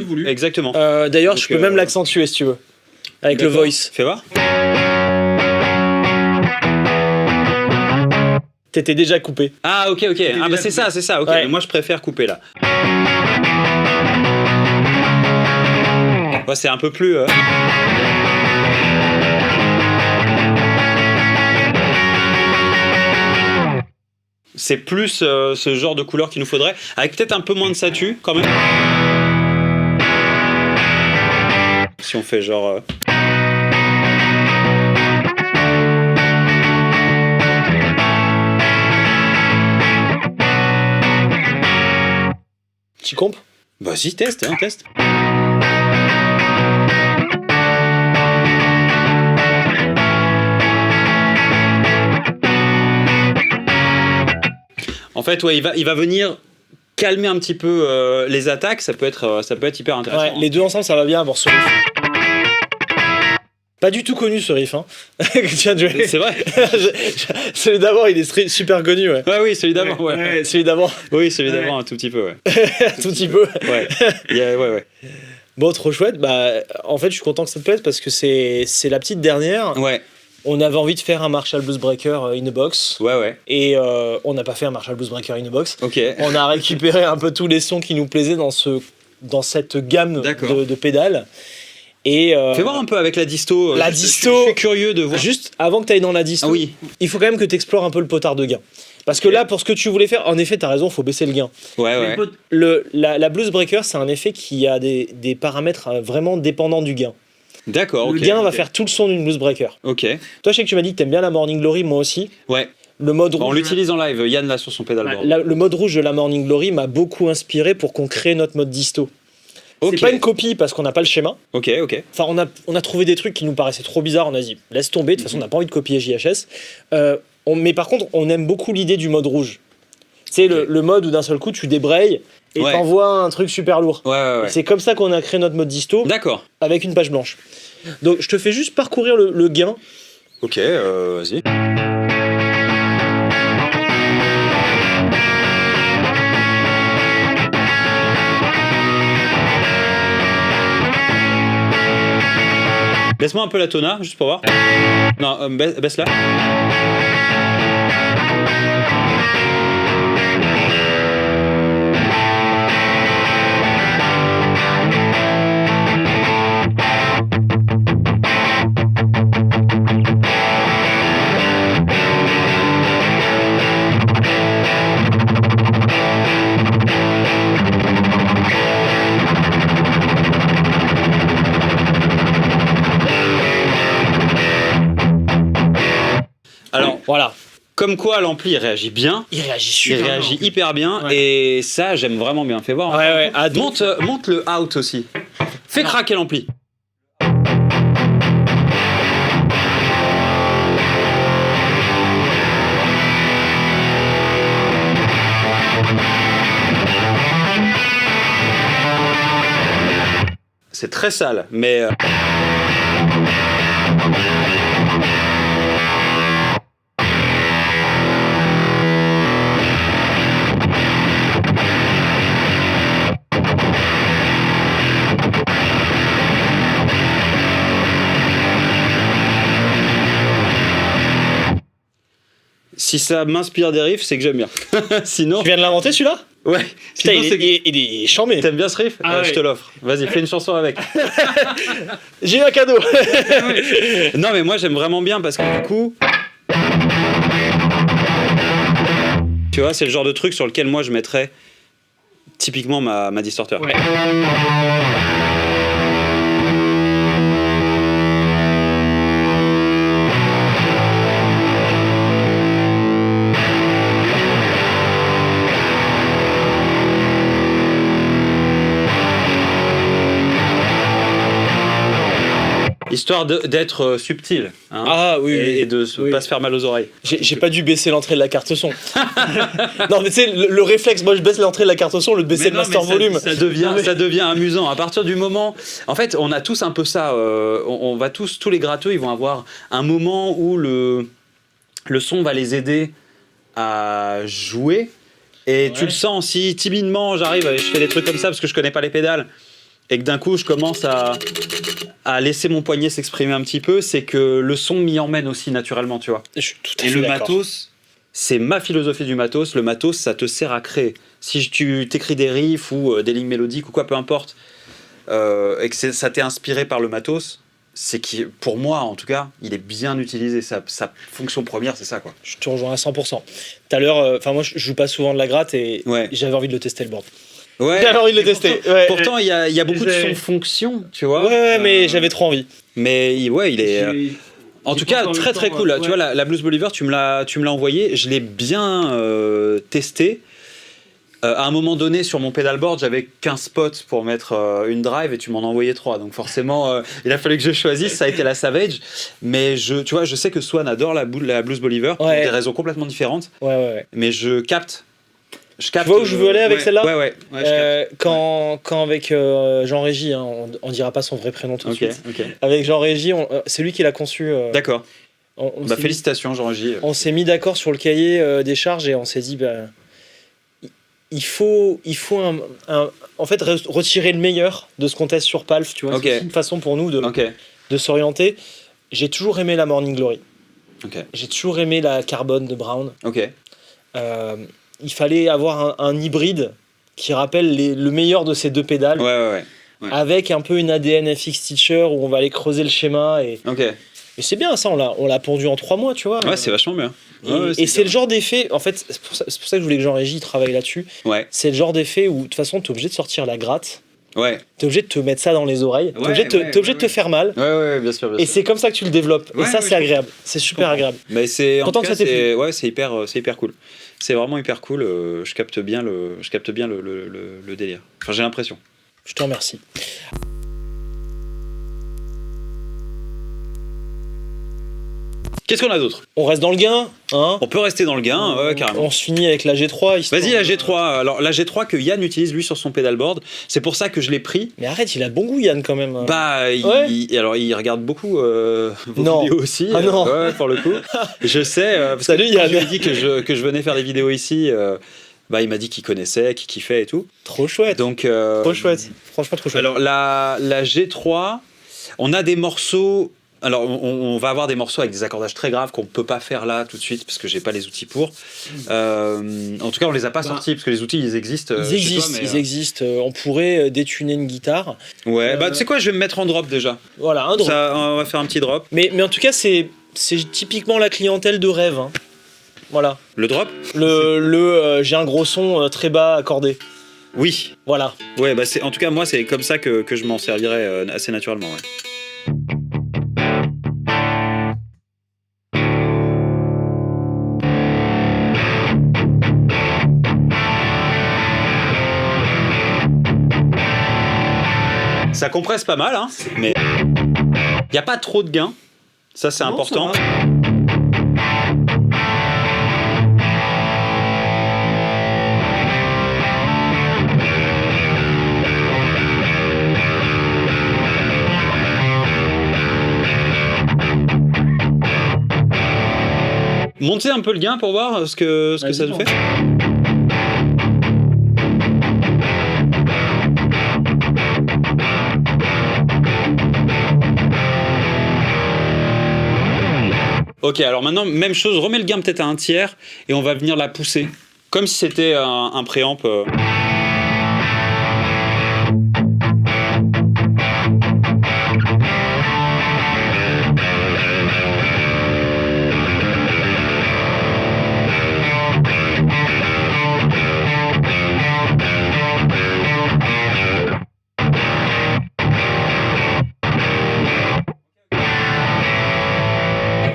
voulu. Exactement. D'ailleurs, je peux même l'accentuer si tu veux, avec le voice. Fais voir. T'étais déjà coupé. Ah ok. Ah bah c'est ça. Ok. Ouais. Moi je préfère couper là. Ouais, c'est un peu plus. C'est plus ce genre de couleur qu'il nous faudrait, avec peut-être un peu moins de satu quand même. Si on fait genre. Tu compes ? Vas-y, teste. En fait, ouais, il va venir calmer un petit peu les attaques. Ça peut être hyper intéressant. Ouais, les deux ensemble, ça va bien pour ce riff. Pas du tout connu ce riff, hein. C'est vrai. Celui d'avant, il est super connu, ouais. Ouais, oui, celui d'avant, ouais. Celui d'avant. Oui, celui d'avant, un tout petit peu, ouais. Un tout petit peu. Ouais. Ouais. Bon, trop chouette. Bah, en fait, je suis content que ça te plaise parce que c'est la petite dernière. Ouais. On avait envie de faire un Marshall Blues Breaker in a box. Ouais. Et on n'a pas fait un Marshall Blues Breaker in a box. Ok. On a récupéré un peu tous les sons qui nous plaisaient dans cette gamme de pédales. Et fais voir un peu avec la disto. La disto. Je suis curieux de voir. Juste avant que tu ailles dans la disto, oui. Il faut quand même que tu explores un peu le potard de gain. Parce que là, pour ce que tu voulais faire, en effet, tu as raison, il faut baisser le gain. Ouais. La Blues Breaker, c'est un effet qui a des paramètres vraiment dépendants du gain. D'accord, Le gain va faire tout le son d'une Blues Breaker. Ok. Toi, je sais que tu m'as dit que tu aimes bien la Morning Glory, moi aussi. Ouais. Le mode On rouge, l'utilise en live, Yann là sur son pédalboard. le mode rouge de la Morning Glory m'a beaucoup inspiré pour qu'on crée notre mode disto. Ok. C'est pas une copie parce qu'on n'a pas le schéma. Ok. Enfin, on a trouvé des trucs qui nous paraissaient trop bizarres. On a dit, laisse tomber. De toute façon, on n'a pas envie de copier JHS. Mais par contre, on aime beaucoup l'idée du mode rouge. C'est le mode où d'un seul coup, tu débrayes et t'envoies un truc super lourd. Ouais. C'est comme ça qu'on a créé notre mode disto. D'accord. Avec une page blanche. Donc, je te fais juste parcourir le gain. Ok, vas-y. Baisse-moi un peu la tona, juste pour voir. Non, baisse-la. Alors, Voilà. comme quoi l'ampli il réagit bien, Il réagit il super réagit bien. hyper bien, Ouais. et ça j'aime vraiment bien. Fais voir. Ouais. Ah, donc, Monte le out aussi. Fais Alors. craquer l'ampli. C'est très sale, mais si ça m'inspire des riffs, c'est que j'aime bien. Sinon, tu viens de l'inventer celui-là? ouais. Putain, Sinon, c'est que- il est chambé. T'aimes bien ce riff? Ah Je ouais. te l'offre. Vas-y, fais une chanson avec. J'ai eu un cadeau. Non, mais moi j'aime vraiment bien parce que du coup. Tu vois, c'est le genre de truc sur lequel moi je mettrais typiquement ma distorter. Ouais. Histoire d'être subtil. Hein, Ah oui, et de oui. pas se faire mal aux oreilles. J'ai pas dû baisser l'entrée de la carte son. Non, mais tu sais, le réflexe, moi je baisse l'entrée de la carte son au lieu de baisser Mais le non, master mais volume. ça devient amusant. À partir du moment. En fait, on a tous un peu ça. On va tous les gratteux, ils vont avoir un moment où le son va les aider à jouer. Et tu le sens si timidement j'arrive, je fais des trucs comme ça parce que je connais pas les pédales. Et que d'un coup je commence à laisser mon poignet s'exprimer un petit peu, c'est que le son m'y emmène aussi naturellement, tu vois. Je suis tout à Et fait le d'accord. matos, c'est ma philosophie du matos. Le matos, ça te sert à créer. Si tu t'écris des riffs ou des lignes mélodiques ou quoi, peu importe, et que ça t'est inspiré par le matos, c'est qui, pour moi en tout cas, il est bien utilisé. Sa fonction première, c'est ça, quoi. Je te rejoins à 100%. Tout à l'heure, moi je joue pas souvent de la gratte et Ouais. j'avais envie de le tester le board. Ouais. J'avais envie de le tester. Ouais. Pourtant, il y a beaucoup de J'ai- son fonction, tu vois. Ouais, mais j'avais trop envie. Mais ouais, il est. En tout cas, très très cool. Ouais. Tu vois, la Blues Believer, tu me l'as envoyé. Je l'ai bien testé. À un moment donné, sur mon pedalboard, j'avais 15 spots pour mettre une drive et tu m'en as envoyé 3. Donc forcément, il a fallu que je choisisse. Ça a été la Savage. Mais tu vois, je sais que Swan adore la Blues Believer pour Ouais. des raisons complètement différentes. Ouais. Mais je capte. Tu vois où je veux aller avec ouais. celle-là? Ouais. Quand avec Jean-Régis, hein, on dira pas son vrai prénom tout de Ok, suite. ok. Avec Jean-Régis, c'est lui qui l'a conçu. D'accord. On Bah, s'est félicitations, Jean-Régie. on s'est mis d'accord sur le cahier des charges et on s'est dit il faut en fait retirer le meilleur de ce qu'on teste sur Palf, tu vois. Ok. C'est aussi une façon pour nous Ok. de s'orienter. J'ai toujours aimé la Morning Glory. Ok. J'ai toujours aimé la Carbone de Brown. Ok. Il fallait avoir un hybride qui rappelle le meilleur de ces deux pédales, Ouais. avec un peu une ADN FX Teacher où on va aller creuser le schéma. Et Ok. c'est bien ça, on l'a pondu en 3 mois, tu vois. Ouais, c'est vachement bien. Et c'est le genre d'effet, en fait, c'est pour ça que je voulais que Jean-Régis travaille là-dessus. Ouais. C'est le genre d'effet où, de toute façon, tu es obligé de sortir la gratte Ouais. T'es obligé de te mettre ça dans les oreilles. T'es obligé, t'es obligé de te faire mal. Ouais, bien sûr. Et c'est comme ça que tu le développes. Et ça, Ouais, c'est agréable. C'est super agréable. Mais c'est en Content tout que cas, ça t'ait plu. c'est hyper cool. C'est vraiment hyper cool. Je capte bien le délire. Enfin, j'ai l'impression. Je te remercie. Qu'est-ce qu'on a d'autre? On reste dans le gain, hein. On peut rester dans le gain, ouais, carrément. On se finit avec la G3. Vas-y, la G3. Alors, la G3 que Yann utilise, lui, sur son pedalboard, c'est pour ça que je l'ai pris. Mais arrête, il a bon goût, Yann, quand même. Bah, alors, il regarde beaucoup vos Non. vidéos aussi. Ah non. Ouais, pour le coup. Je sais, parce Salut, que quand Yann. je lui ai dit que je venais faire des vidéos ici, bah, il m'a dit qu'il connaissait, qu'il kiffait et tout. Trop chouette. Donc, Trop chouette. Franchement, trop chouette. alors, la G3, on a des morceaux. Alors, on va avoir des morceaux avec des accordages très graves qu'on ne peut pas faire là tout de suite parce que j'ai pas les outils pour. En tout cas, on les a pas sortis parce que les outils ils existent. Ils existent. On pourrait détuner une guitare. Ouais, bah tu sais quoi, je vais me mettre en drop déjà. Voilà, un drop. Ça, on va faire un petit drop. Mais en tout cas, c'est typiquement la clientèle de rêve. Hein. Voilà. Le drop? J'ai un gros son très bas accordé. Oui. Voilà. Ouais, bah en tout cas, moi, c'est comme ça que je m'en servirais assez naturellement. Ouais. Ça compresse pas mal, hein, mais il n'y a pas trop de gain. Ça, c'est important. Montez un peu le gain pour voir ce que ça nous fait. Ok, alors maintenant, même chose, remets le gain peut-être à un tiers et on va venir la pousser. Comme si c'était un préamp.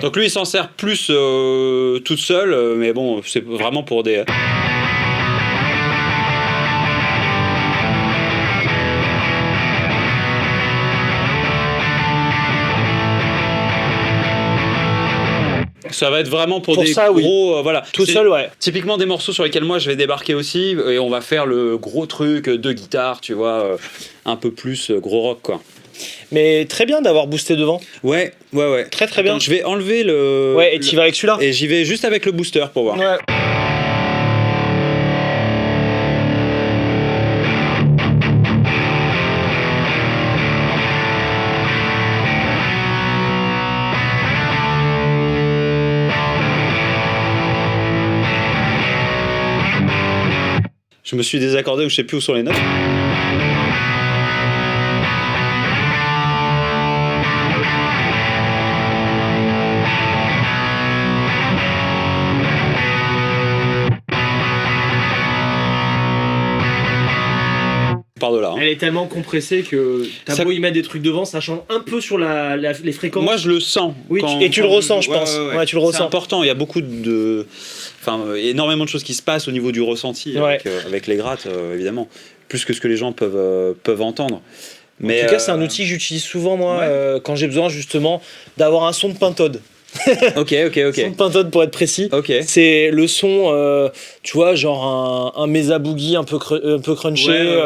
Donc lui, il s'en sert plus toute seule, mais bon, c'est vraiment pour des... Ça va être vraiment pour des ça, gros... oui. Voilà. Tout seul, ouais. Typiquement des morceaux sur lesquels moi je vais débarquer aussi, et on va faire le gros truc de guitare, tu vois, un peu plus gros rock, quoi. Mais très bien d'avoir boosté devant. Ouais. Très très bien. Attends, je vais enlever le... Ouais, et tu vas avec celui-là. Et j'y vais juste avec le booster pour voir. Ouais. Je me suis désaccordé ou je sais plus où sont les notes. Part de là. Hein. Elle est tellement compressée que t'as Ça- beau y mettre des trucs devant, ça change un peu sur les fréquences. Moi je le sens. Oui, et tu le ressens, je pense. Ouais, tu le C'est ressens. important, il y a beaucoup de... Enfin, énormément de choses qui se passent au niveau du ressenti avec les grattes, évidemment. Plus que ce que les gens peuvent entendre. Mais, en tout cas, c'est un outil que j'utilise souvent, moi, quand j'ai besoin justement d'avoir un son de Pintode. Ok. Son de Pintode, pour être précis. Ok. C'est le son, tu vois, genre un Mesa Boogie un peu crunché,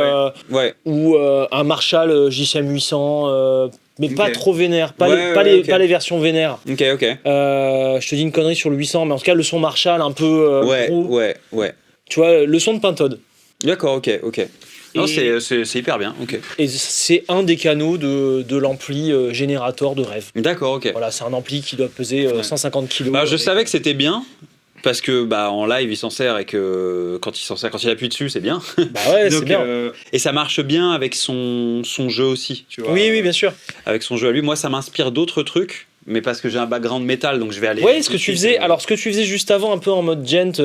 Ouais. ou un Marshall JCM 800, mais pas Ok. trop vénère, pas les versions vénères. Ok. Je te dis une connerie sur le 800, mais en tout cas, le son Marshall un peu gros. Ouais. Tu vois, le son de Pintode. D'accord, ok. Non, c'est hyper bien, ok. Et c'est un des canaux de l'ampli générateur de rêve. D'accord, ok. Voilà, c'est un ampli qui doit peser 150 kg. Bah, je savais que c'était bien, parce que bah, en live il s'en sert et que quand il appuie dessus, c'est bien. Bah ouais, c'est Donc, bien. Et ça marche bien avec son jeu aussi, tu vois. Oui, bien sûr. Avec son jeu à lui. Moi, ça m'inspire d'autres trucs, mais parce que j'ai un background métal, donc je vais aller. Ouais, ce que tu faisais. Alors, ce que tu faisais juste avant, un peu en mode gent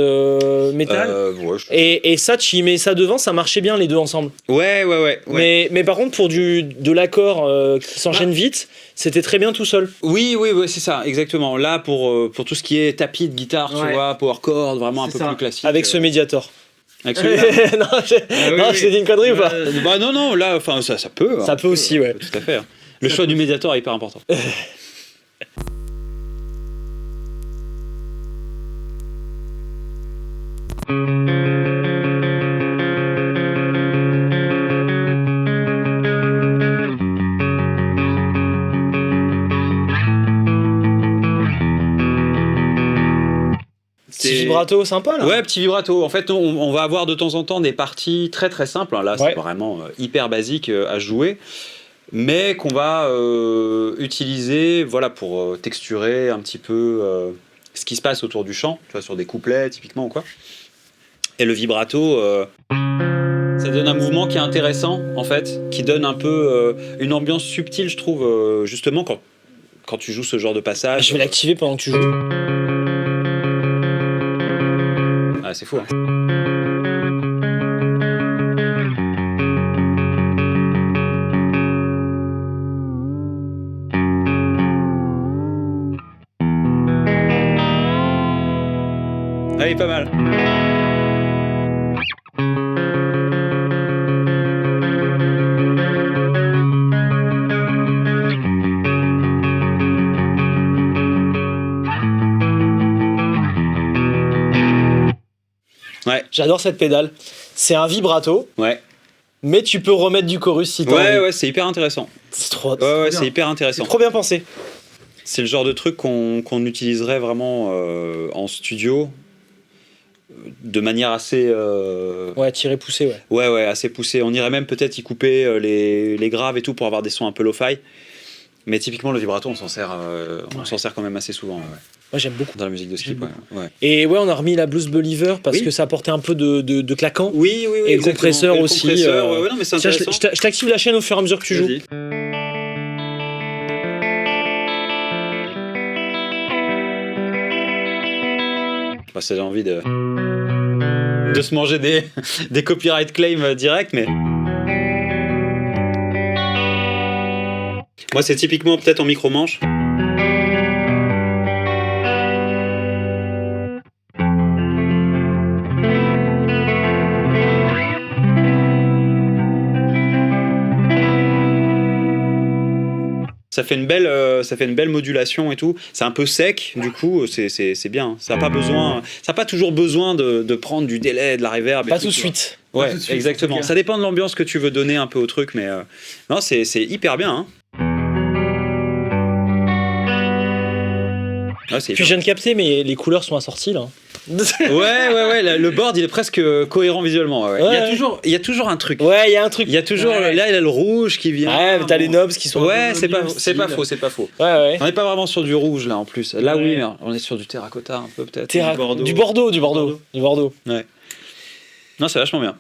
métal. Ouais, Et ça, tu y mets ça devant, ça marchait bien les deux ensemble. ouais. Mais par contre, pour de l'accord qui s'enchaîne vite, c'était très bien tout seul. Oui, c'est ça, exactement. Là, pour tout ce qui est tapis de guitare, tu vois, power chord, vraiment un peu plus classique. Avec ce Mediator. Avec celui-là. Non, je t'ai dit une connerie ou pas? Bah non, là, enfin, ça peut. Ça peut aussi, ouais. Tout à fait. Le choix du médiator est hyper important. Petit vibrato sympa là. Ouais, petit vibrato. En fait, on va avoir de temps en temps des parties très très simples. Là, c'est vraiment hyper basique à jouer, mais qu'on va utiliser, voilà, pour texturer un petit peu ce qui se passe autour du chant, tu vois, sur des couplets typiquement ou quoi. Et le vibrato, ça donne un mouvement qui est intéressant en fait, qui donne un peu une ambiance subtile, je trouve, justement quand tu joues ce genre de passage. Je vais l'activer pendant que tu joues. Ah, c'est fou. Hein. Ah, il est pas mal. Ouais. J'adore cette pédale. C'est un vibrato. Ouais. Mais tu peux remettre du chorus si t'as envie. Ouais, c'est hyper intéressant. C'est trop. C'est hyper intéressant. C'est trop bien pensé. C'est le genre de truc qu'on utiliserait vraiment en studio de manière assez. Ouais, tiré poussé, ouais. Ouais, assez poussé. On irait même peut-être y couper les graves et tout pour avoir des sons un peu lo-fi. Mais typiquement, le vibrato, on s'en sert quand même assez souvent. Ouais. Moi, j'aime beaucoup. Dans la musique de skip, ouais. Et ouais, on a remis la Blues Believer parce que ça apportait un peu de claquant. Oui. Et le compresseur aussi. Ouais, non, mais c'est intéressant. Tiens, je t'active la chaîne au fur et à mesure que tu joues. Bah, ça, j'ai envie de se manger des copyright claims direct, mais. Moi, c'est typiquement peut-être en micro-manche. Ça fait une belle modulation et tout. C'est un peu sec, du coup, c'est bien. Ça n'a pas toujours besoin de prendre du délai, de la reverb. Pas tout de suite. Ouais, exactement. Ça dépend de l'ambiance que tu veux donner un peu au truc, mais non, c'est hyper bien. Hein. Puis je viens de capter, mais les couleurs sont assorties là. Ouais, le board il est presque cohérent visuellement. Ouais. Il y a toujours un truc. Ouais, il y a un truc. Il y a toujours là, il y a le rouge qui vient. Ouais, mais t'as les knobs qui sont. Ouais, c'est pas faux. Ouais. On n'est pas vraiment sur du rouge là en plus. Là oui, mais on est sur du terracotta un peu peut-être. Du Bordeaux. Ouais. Non, c'est vachement bien.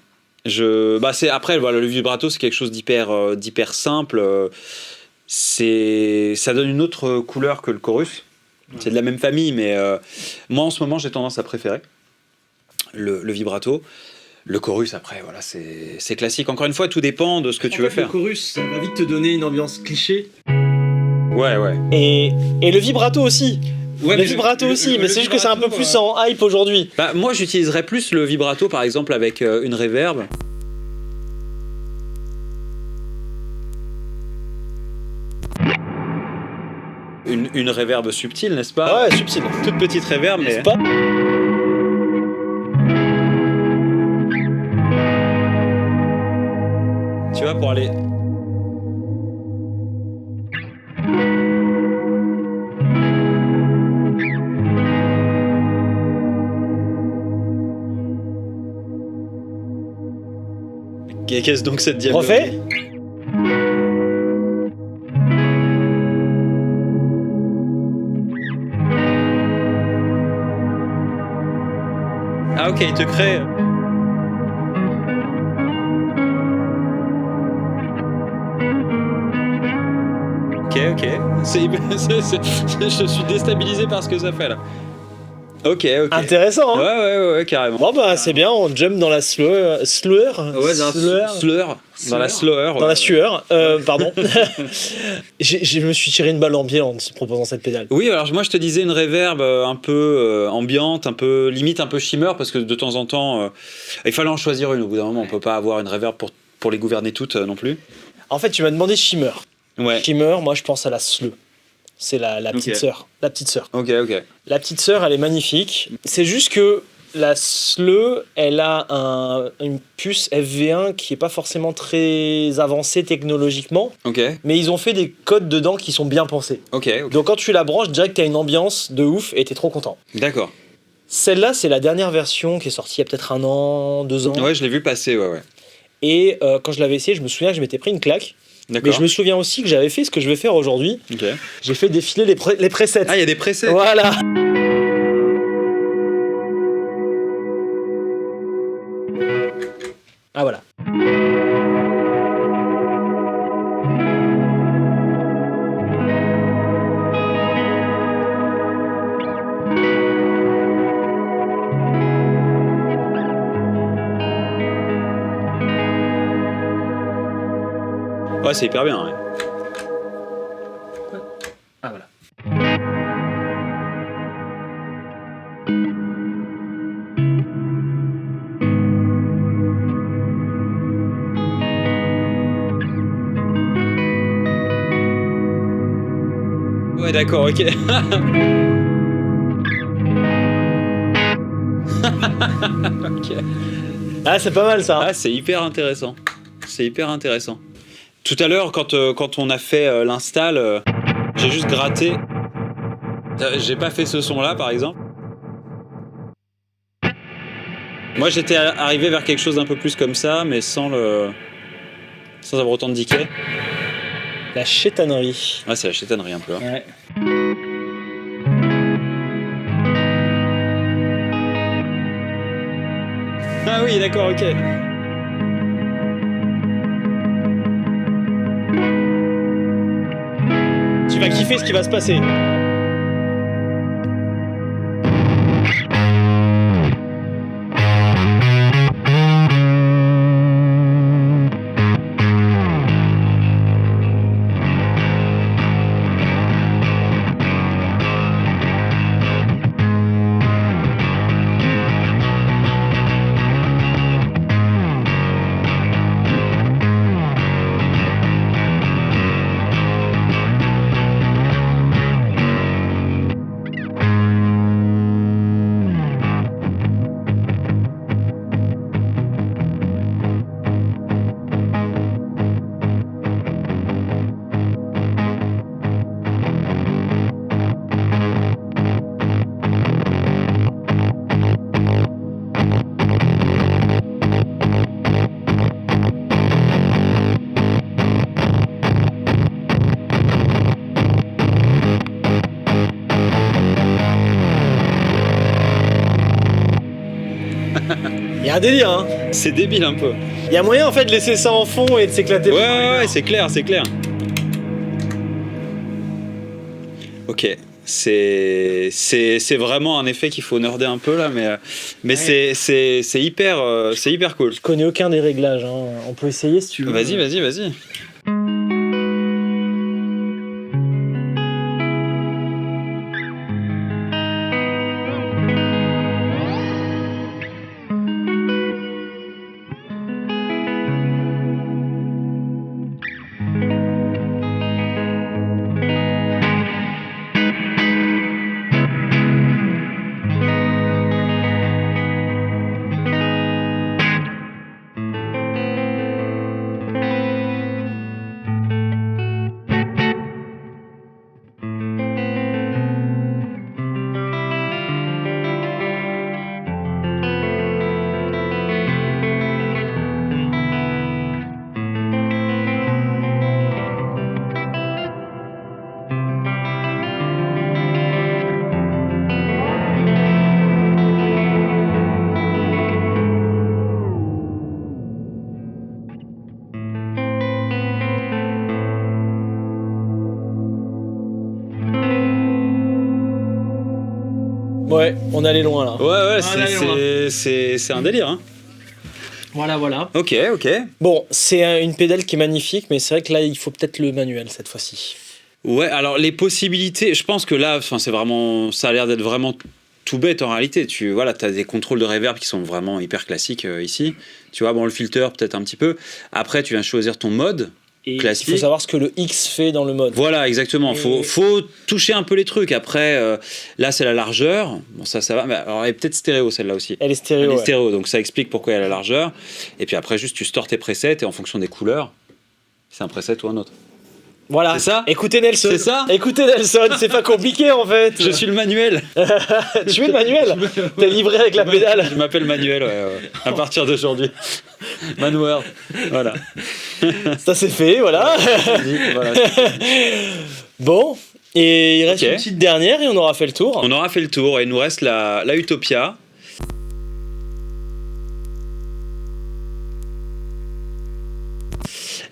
Après voilà, le vibrato c'est quelque chose d'hyper simple. Ça donne une autre couleur que le chorus. C'est de la même famille, mais moi en ce moment j'ai tendance à préférer le vibrato. Le chorus après, voilà, c'est classique. Encore une fois, tout dépend de ce que tu veux faire. Le chorus, ça va vite te donner une ambiance cliché. Ouais. Et le vibrato aussi. Ouais, le vibrato aussi, mais c'est juste que c'est un peu plus en hype aujourd'hui. Bah, moi j'utiliserais plus le vibrato par exemple avec une reverb. Une reverb subtile, n'est-ce pas? Ouais, subtile. Toute petite reverb, mais. N'est-ce pas? Tu vois, pour aller. Qu'est-ce donc cette diablerie? Refais? Ah ok, il te crée... Ok. Je suis déstabilisé par ce que ça fait là. Ok. Intéressant, hein. Ouais, carrément. Bon, bah, c'est bien, on jump dans la slur. Ouais, dans la slower. Dans la sueur, pardon. Je me suis tiré une balle en pied en te proposant cette pédale. Oui, alors moi je te disais une reverb un peu ambiante, un peu limite un peu shimmer, parce que de temps en temps, il fallait en choisir une. Au bout d'un moment, on peut pas avoir une reverb pour les gouverner toutes non plus. En fait, tu m'as demandé Shimmer. Ouais. Shimmer, moi je pense à la Sleu. C'est la petite Ok. sœur. La petite sœur. Ok. La petite sœur, elle est magnifique. C'est juste que la Sleu, elle a une puce FV1 qui est pas forcément très avancée technologiquement, Ok. mais ils ont fait des codes dedans qui sont bien pensés. Ok. Donc quand tu la branches, direct t'as une ambiance de ouf et t'es trop content. D'accord. Celle-là, c'est la dernière version qui est sortie il y a peut-être 1 an, 2 ans. Ouais, je l'ai vu passer, ouais. Et quand je l'avais essayé, je me souviens que je m'étais pris une claque. D'accord. Mais je me souviens aussi que j'avais fait ce que je vais faire aujourd'hui. Ok. J'ai fait défiler les presets. Ah, il y a des presets. Voilà. Ah voilà. Ouais, c'est hyper bien. Ouais. Ah voilà. Ouais, d'accord, ok. Ok. Ah, c'est pas mal ça. Ah, c'est hyper intéressant. Tout à l'heure, quand on a fait l'install, j'ai juste gratté. J'ai pas fait ce son-là, par exemple. Moi, j'étais arrivé vers quelque chose d'un peu plus comme ça, mais sans avoir autant de decay. La chétanerie. Ah, c'est la chétanerie un peu. Hein. Ouais. Ah oui, d'accord, ok. Tu vas kiffer ce qui va se passer. Il y a un délire, hein. C'est débile un peu. Il y a moyen en fait de laisser ça en fond et de s'éclater. Ouais, c'est clair. Ok. C'est vraiment un effet qu'il faut nerder un peu là, mais Ouais. c'est hyper cool. Je connais aucun des réglages, hein. On peut essayer si tu veux. Vas-y. Ouais, on allait loin là. Ouais, allait loin. c'est un délire. Hein. Voilà. Ok. Bon, c'est une pédale qui est magnifique, mais c'est vrai que là, il faut peut-être le manuel cette fois-ci. Ouais, alors les possibilités, je pense que là, c'est vraiment, ça a l'air d'être vraiment tout bête en réalité. T'as des contrôles de reverb qui sont vraiment hyper classiques ici. Tu vois, bon, le filter peut-être un petit peu. Après, tu viens choisir ton mode. Et classique. il faut savoir ce que le X fait dans le mode. Voilà, exactement. Faut toucher un peu les trucs. Après, là, c'est la largeur. Bon, ça va. Mais alors, elle est peut-être stéréo, celle-là aussi. Elle est stéréo. Donc ça explique pourquoi elle a la largeur. Et puis après, juste tu stores tes presets et en fonction des couleurs, c'est un preset ou un autre. Voilà. C'est ça. Écoutez Nelson. C'est ça. Écoutez Nelson, c'est pas compliqué en fait. Je suis le manuel. Tu es le manuel. T'es livré avec la pédale. Je m'appelle Manuel, ouais. À partir d'aujourd'hui. Manword. Voilà. Ça c'est fait, voilà. Voilà. Bon, et il reste Ok. une petite dernière et on aura fait le tour. On aura fait le tour et il nous reste la Utopia.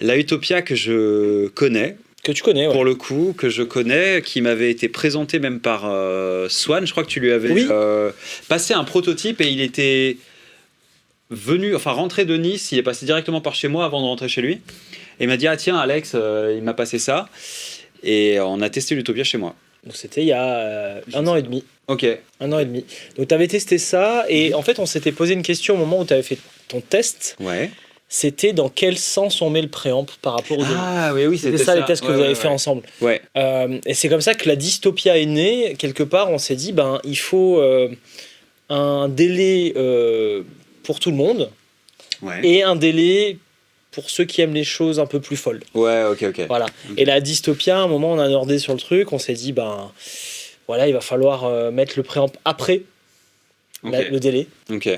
La Utopia que je connais. Que tu connais, ouais. Pour le coup, que je connais, qui m'avait été présenté même par Swan. Je crois que tu lui avais passé un prototype et il était rentré de Nice, il est passé directement par chez moi avant de rentrer chez lui. Et il m'a dit, ah tiens Alex, il m'a passé ça. Et on a testé l'Utopia chez moi. Donc c'était il y a 1 an et demi. Ok. 1 an et demi. Donc tu avais testé ça et en fait on s'était posé une question au moment où tu avais fait ton test. Ouais. C'était dans quel sens on met le préamp par rapport aux Ah oui, C'était ça les tests que vous avez fait ensemble. Ouais. Et c'est comme ça que la dystopia est née. Quelque part, on s'est dit, il faut un délai pour tout le monde et un délai pour ceux qui aiment les choses un peu plus folles. Ouais, ok. Voilà. Et la dystopia, à un moment, on a nordé sur le truc. On s'est dit, voilà, il va falloir mettre le préamp après le délai. Ok.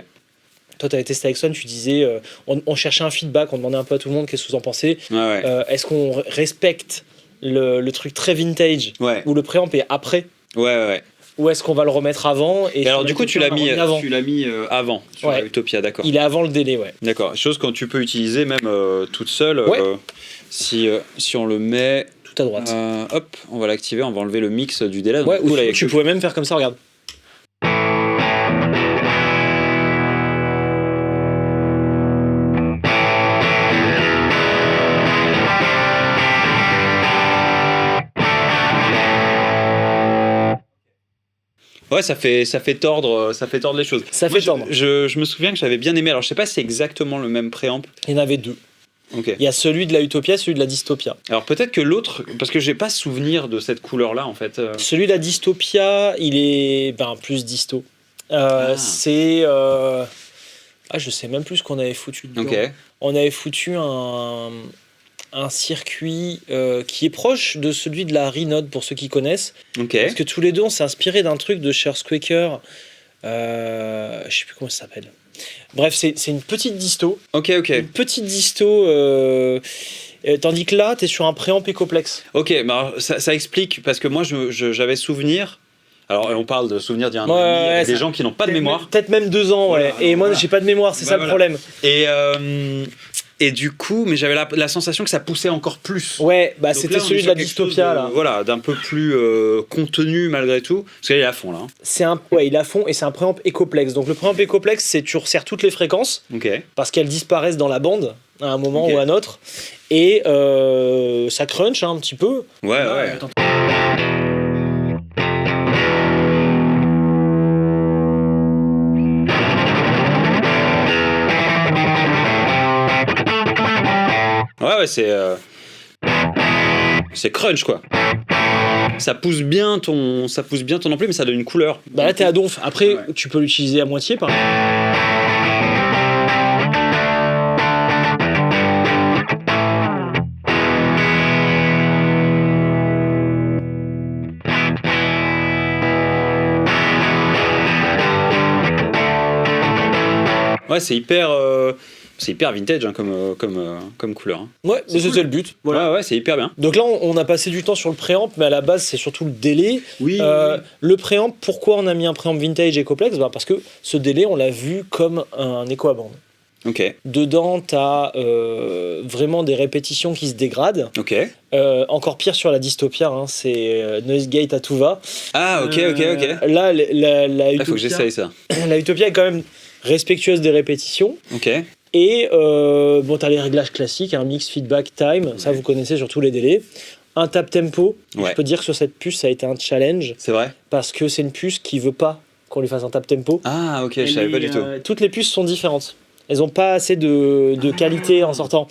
Toi, tu avais testé avec Swan, tu disais, on cherchait un feedback, on demandait un peu à tout le monde qu'est-ce que vous en pensez. Ouais. Est-ce qu'on respecte le truc très vintage où le préamp est après Ouais. Ou est-ce qu'on va le remettre avant et alors du coup, tu l'as mis avant. Tu l'as mis avant sur Ouais. la Utopia, d'accord. Il est avant le délai, ouais. D'accord. Chose que tu peux utiliser même toute seule. Ouais. Si on le met tout à droite. Hop, on va l'activer, on va enlever le mix du délai. Ouais, du coup, là, tu pouvais même faire comme ça, regarde. Ouais, ça fait tordre les choses. Ça fait tordre. Je me souviens que j'avais bien aimé. Alors, je sais pas si c'est exactement le même préamp. Il y en avait 2. Ok. Il y a celui de la Utopia, celui de la dystopia. Alors peut-être que l'autre, parce que j'ai pas souvenir de cette couleur-là en fait. Celui de la dystopia, il est plus disto. C'est je sais même plus ce qu'on avait foutu dedans. Ok. On avait foutu un circuit qui est proche de celui de la Rhinode pour ceux qui connaissent. Ok. Parce que tous les deux on s'est inspiré d'un truc de Scher Squeaker. Je sais plus comment ça s'appelle. Bref, c'est une petite disto. Ok. Une petite disto. Tandis que là, tu es sur un préamp Ecoplex. Ok, mais alors, ça explique, parce que moi j'avais souvenir. Alors on parle de souvenir d'il y a un an et demi, avec des gens qui n'ont pas de mémoire. Peut-être même 2 ans, Voilà, et moi voilà. j'ai pas de mémoire, c'est ça le problème. Et du coup, mais j'avais la sensation que ça poussait encore plus. Ouais, Donc c'était là, on est celui de sur la quelque dystopia chose là. Voilà, d'un peu plus contenu malgré tout. Parce qu'il est à fond là. Hein. Il est à fond et c'est un préamp Ecoplex. Donc le préamp Ecoplex, c'est tu resserres toutes les fréquences Ok. parce qu'elles disparaissent dans la bande à un moment Ok. ou à un autre. Et ça crunch un petit peu. Ouais. Attends. Ouais, c'est crunch quoi. Ça pousse bien ton ampli, mais ça donne une couleur. Là t'es à donf. Après, Ouais. tu peux l'utiliser à moitié par exemple. Ouais, c'est hyper vintage hein, comme couleur. Hein. Ouais, mais c'était le but. Voilà. Ouais, c'est hyper bien. Donc là, on a passé du temps sur le préamp, mais à la base, c'est surtout le délai. Oui. Le préamp, pourquoi on a mis un préamp vintage Ecoplex ? Parce que ce délai, on l'a vu comme un écho à bande. Ok. Dedans, tu as vraiment des répétitions qui se dégradent. Ok. Encore pire sur la Dystopia, hein, c'est noise gate à tout va. Ah, ok. Là, la Il faut que Utopia, j'essaye ça. la Utopia est quand même respectueuse des répétitions. Ok. Et bon, tu as les réglages classiques, un mix feedback time, ça vous connaissez sur tous les délais. Un tap tempo, Ouais. je peux dire que sur cette puce, ça a été un challenge. C'est vrai? Parce que c'est une puce qui veut pas qu'on lui fasse un tap tempo. Ah, ok, je savais pas du tout. Toutes les puces sont différentes. Elles n'ont pas assez de qualité en sortant.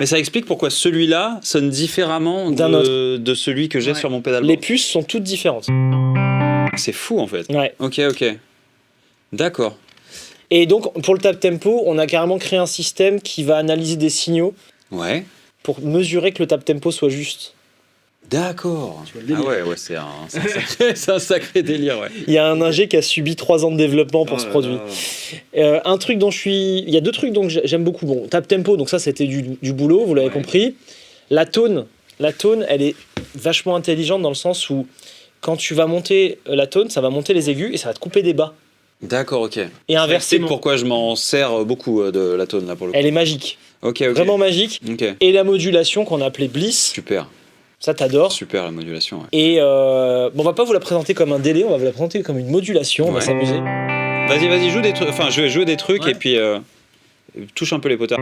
Mais ça explique pourquoi celui-là sonne différemment D'un de celui que j'ai sur mon pédalboard. Les puces sont toutes différentes. C'est fou en fait. Ouais. Ok. D'accord. Et donc, pour le tap tempo, on a carrément créé un système qui va analyser des signaux Ouais. pour mesurer que le tap tempo soit juste. D'accord. vois le délire. Ah ouais, c'est un sacré délire, ouais. Il y a un ingé qui a subi 3 ans de développement pour ce produit. Un truc dont il y a 2 trucs dont j'aime beaucoup. Bon, tap tempo, donc ça c'était du boulot, vous l'avez compris. La tone, elle est vachement intelligente dans le sens où quand tu vas monter la tone, ça va monter les aigus et ça va te couper des bas. D'accord, ok. Et inversement. C'est pourquoi je m'en sers beaucoup de la tone là pour le coup. Elle est magique. Ok. Vraiment magique. Ok. Et la modulation qu'on a appelée Bliss, Super. ça t'adore. Super la modulation, ouais. Et bon, on va pas vous la présenter comme un délai, on va vous la présenter comme une modulation, on va Ouais. s'amuser. Vas-y, joue des trucs. Enfin, je vais jouer des trucs et puis touche un peu les potards.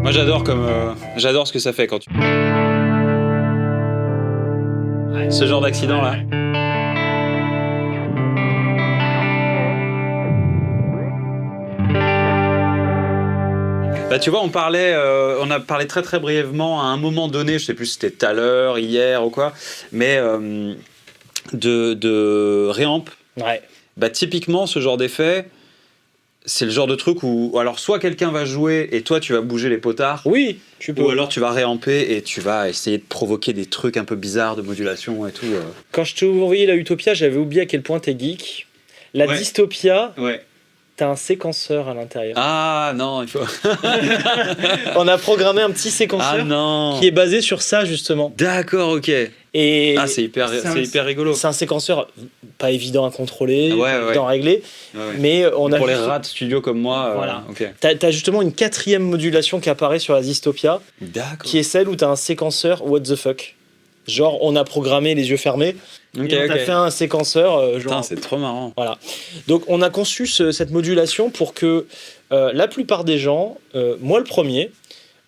Moi j'adore ce que ça fait quand tu... Ce genre d'accident là. Bah tu vois, on a parlé très très brièvement à un moment donné, je sais plus si c'était tout à l'heure, hier ou quoi, mais de réamp. Ouais. Bah typiquement ce genre d'effet, c'est le genre de truc où alors soit quelqu'un va jouer et toi tu vas bouger les potards, Oui, tu peux. ou alors tu vas réamper et tu vas essayer de provoquer des trucs un peu bizarres de modulation et tout. Quand je t'ai envoyé la Utopia, j'avais oublié à quel point t'es geek. La Ouais. Dystopia, Ouais. t'as un séquenceur à l'intérieur. Ah non, il faut... On a programmé un petit séquenceur Ah non. qui est basé sur ça justement. D'accord, ok. Et Ah c'est hyper rigolo. c'est un séquenceur pas évident à contrôler, Ouais, pas ouais. évident à régler, Ouais. mais on a Pour les rats de studio comme moi, Voilà. ok. T'as justement une 4e modulation qui apparaît sur la Dystopia, D'accord. qui est celle où t'as un séquenceur what the fuck. Genre on a programmé les yeux fermés, Ok, et on t'a fait un séquenceur genre. Putain, c'est trop marrant. Voilà. Donc on a conçu cette modulation pour que la plupart des gens, moi le premier,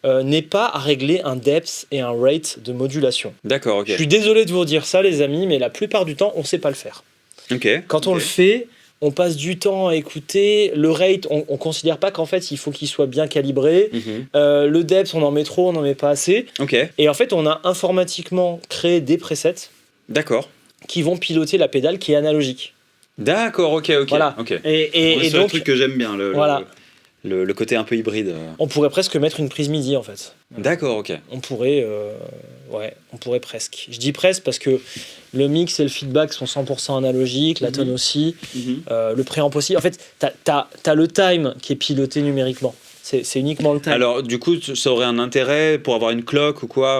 n'aient pas à régler un depth et un rate de modulation. D'accord, ok. Je suis désolé de vous dire ça les amis, mais la plupart du temps on sait pas le faire. Ok. Quand on le fait, on passe du temps à écouter. Le rate, on considère pas qu'en fait il faut qu'il soit bien calibré. Mhm. Le depth, on en met trop, on en met pas assez. Ok. Et en fait on a informatiquement créé des presets D'accord. qui vont piloter la pédale qui est analogique. D'accord, ok. Voilà. Ok. Et C'est le donc truc que j'aime bien, Voilà. le côté un peu hybride. on pourrait presque mettre une prise MIDI en fait. D'accord, ok. On pourrait presque. Je dis presque parce que le mix et le feedback sont 100% analogiques, la tone aussi, le préamp aussi. En fait, t'as le time qui est piloté numériquement. C'est uniquement le time. Alors, du coup, ça aurait un intérêt pour avoir une clock ou quoi,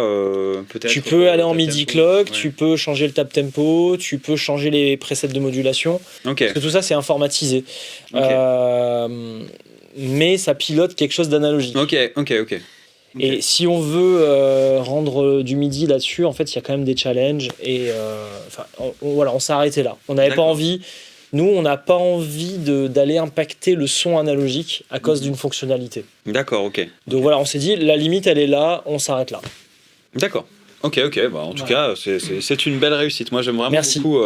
peut-être. Tu peux aller en tap MIDI tempo. clock, Ouais. tu peux changer le tap tempo, tu peux changer les presets de modulation. Ok. Parce que tout ça, c'est informatisé. Ok. Mais ça pilote quelque chose d'analogique. Ok. Et si on veut rendre du MIDI là-dessus, en fait, il y a quand même des challenges. Et voilà, on s'est arrêté là. On n'avait pas D'accord. envie. Nous, on n'a pas envie d'aller impacter le son analogique à cause d'une fonctionnalité. D'accord, ok. Donc voilà, on s'est dit, la limite, elle est là, on s'arrête là. D'accord. Ok. Bah, en tout cas, c'est une belle réussite. Moi, j'aime vraiment Merci. beaucoup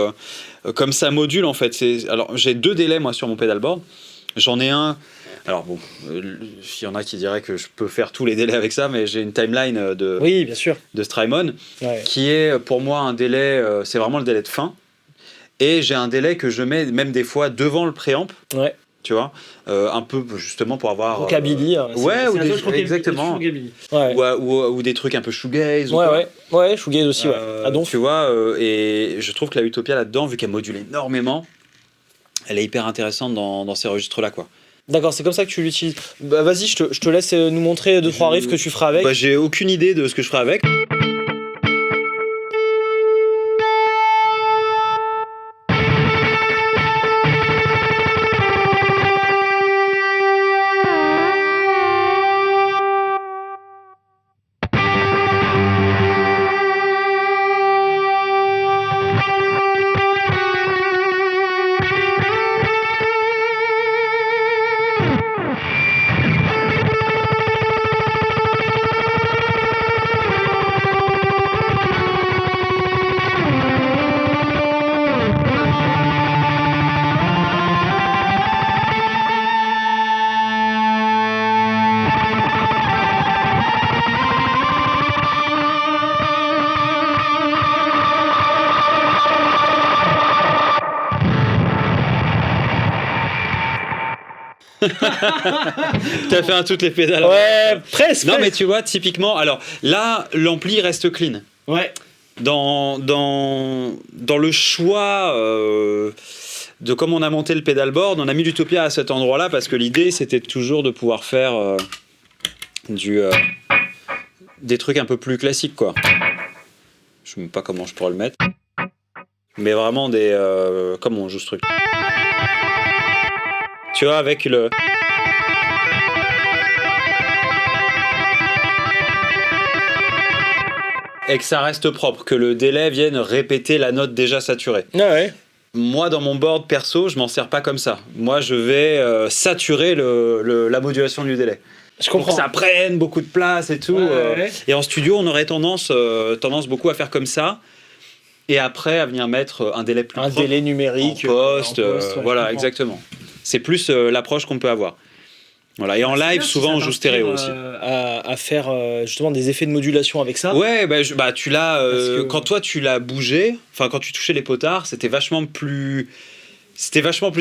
comme ça module en fait. Alors, j'ai 2 délais moi sur mon pedalboard. J'en ai un. Alors bon, il y en a qui diraient que je peux faire tous les délais avec ça, mais j'ai une timeline Oui, bien sûr. de Strymon Ouais. qui est pour moi un délai. C'est vraiment le délai de fin. Et j'ai un délai que je mets même des fois devant le préamp Ouais. tu vois, un peu justement pour avoir Rockabilly. ouais, ou C'est la des, touche rockabilly, exactement, rockabilly. Ouais. ou des trucs un peu shoegaze ou Ouais, quoi. ouais. Ouais, shoegaze aussi, ouais. À donf. Tu vois, et je trouve que la Utopia là-dedans, vu qu'elle module énormément, elle est hyper intéressante dans ces registres-là, quoi. D'accord, c'est comme ça que tu l'utilises. Bah, vas-y, je te laisse nous montrer 2-3 riffs que tu feras avec. Bah, j'ai aucune idée de ce que je ferai avec. T'as fait un toutes les pédales. Ouais, presque. Non, mais tu vois, typiquement, alors là, l'ampli reste clean. Ouais. Dans le choix de comment on a monté le pedalboard, on a mis l'Utopia à cet endroit-là parce que l'idée, c'était toujours de pouvoir faire des trucs un peu plus classiques, quoi. Je sais même pas comment je pourrais le mettre. Mais vraiment comment on joue ce truc. Tu vois, avec le... Et que ça reste propre, que le délai vienne répéter la note déjà saturée. Ouais. Moi, dans mon board perso, je m'en sers pas comme ça. Moi, je vais saturer la modulation du délai. Je Pour comprends. que ça prenne beaucoup de place et tout. Ouais. Et en studio, on aurait tendance beaucoup à faire comme ça. Et après, à venir mettre un délai plus Un propre délai numérique. en poste. ouais, Voilà, je comprends. exactement. C'est plus l'approche qu'on peut avoir. Voilà. Et en live, souvent, on joue stéréo aussi. À faire justement des effets de modulation avec ça. Ouais, tu l'as. Parce que- Quand toi tu l'as bougé, enfin quand tu touchais les potards, c'était vachement plus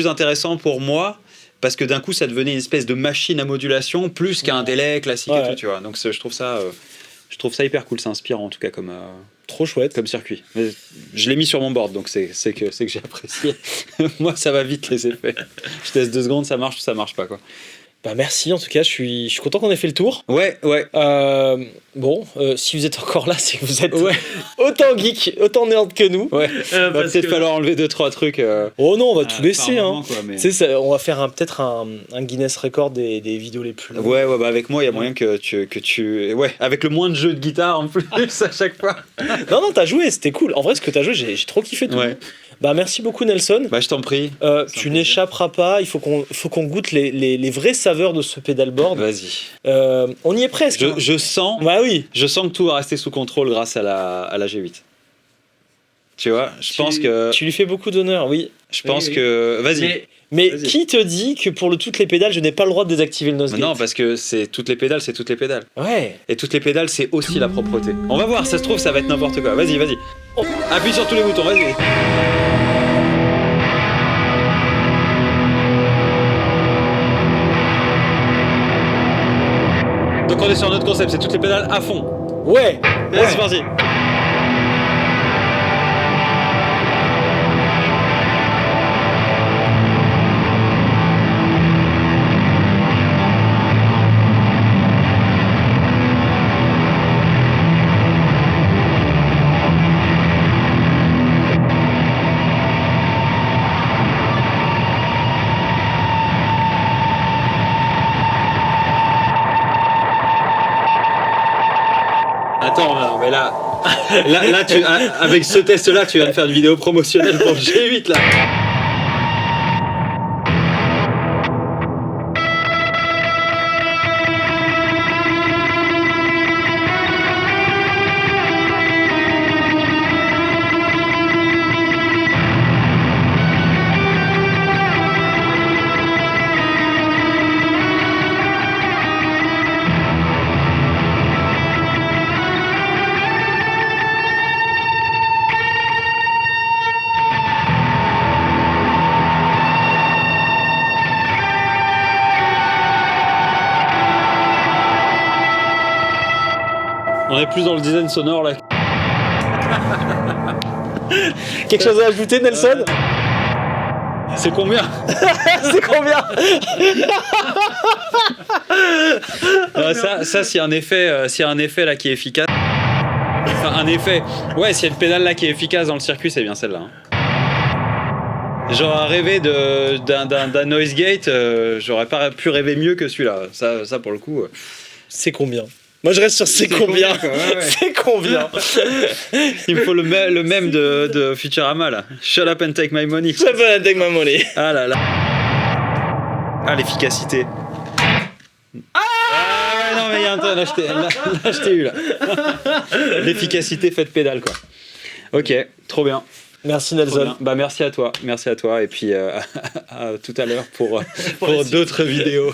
intéressant pour moi parce que d'un coup ça devenait une espèce de machine à modulation plus qu'un délai classique et Ouais. tout, tu vois. Donc je trouve ça hyper cool, c'est inspirant en tout cas comme Trop chouette. circuit. Mais je l'ai mis sur mon board, donc c'est que j'ai apprécié. Moi ça va vite les effets. Je teste 2 secondes, ça marche ou ça marche pas, quoi. Bah merci en tout cas, je suis content qu'on ait fait le tour. Ouais. Bon, si vous êtes encore là, c'est que vous êtes Ouais. autant geek, autant nerd que nous. Ouais. Va Parce peut-être que- falloir enlever 2-3 trucs. Oh non, on va tout laisser. par Hein. moment, quoi, mais- Tu sais, on va faire peut-être un Guinness record des vidéos les plus longues. Ouais, bah avec moi, il y a moyen que tu. Ouais, avec le moins de jeux de guitare en plus à chaque fois. Non, t'as joué, c'était cool. En vrai, ce que t'as joué, j'ai trop kiffé tout. Ouais. Bah merci beaucoup Nelson. Bah, je t'en prie. Tu plaisir. n'échapperas pas, il faut qu'on goûte les vraies saveurs de ce pedalboard. Vas-y. On y est presque. hein. Je sens Bah oui. que tout va rester sous contrôle grâce à la G8. Tu vois, je pense que. Tu lui fais beaucoup d'honneur, oui. Je pense oui. que. Vas-y. Mais Vas-y. qui te dit que pour toutes les pédales, je n'ai pas le droit de désactiver le nose Mais gate? non, parce que c'est toutes les pédales, c'est toutes les pédales. Ouais. Et toutes les pédales, c'est aussi la propreté. On va voir, ça se trouve, ça va être n'importe quoi. Vas-y. Oh. Appuie sur tous les boutons, vas-y. Donc on est sur notre concept, c'est toutes les pédales à fond. Ouais. Vas-y, c'est parti. Attends, non, mais là, avec ce test-là, tu viens de faire une vidéo promotionnelle pour le G8 là. plus dans le design sonore là. Quelque chose à ajouter, Nelson? C'est combien? C'est combien? Ça s'il y a un effet là qui est efficace. Enfin, un effet. Ouais, s'il y a une pédale là qui est efficace dans le circuit, c'est bien celle-là. Hein. J'aurais rêvé d'un noise gate, j'aurais pas pu rêver mieux que celui-là. Ça pour le coup. C'est combien? Moi je reste sur c'est combien, quoi, ouais. C'est combien? Il me faut le même de Futurama là. Shut up and take my money. Je peux take my money. Ah là là. Ah, l'efficacité. Ah non mais il y a un temps, là je t'ai eu là. L'efficacité faite pédale quoi. Ok, trop bien. Merci Nelson. Bah merci à toi et puis à tout à l'heure pour d'autres vidéos.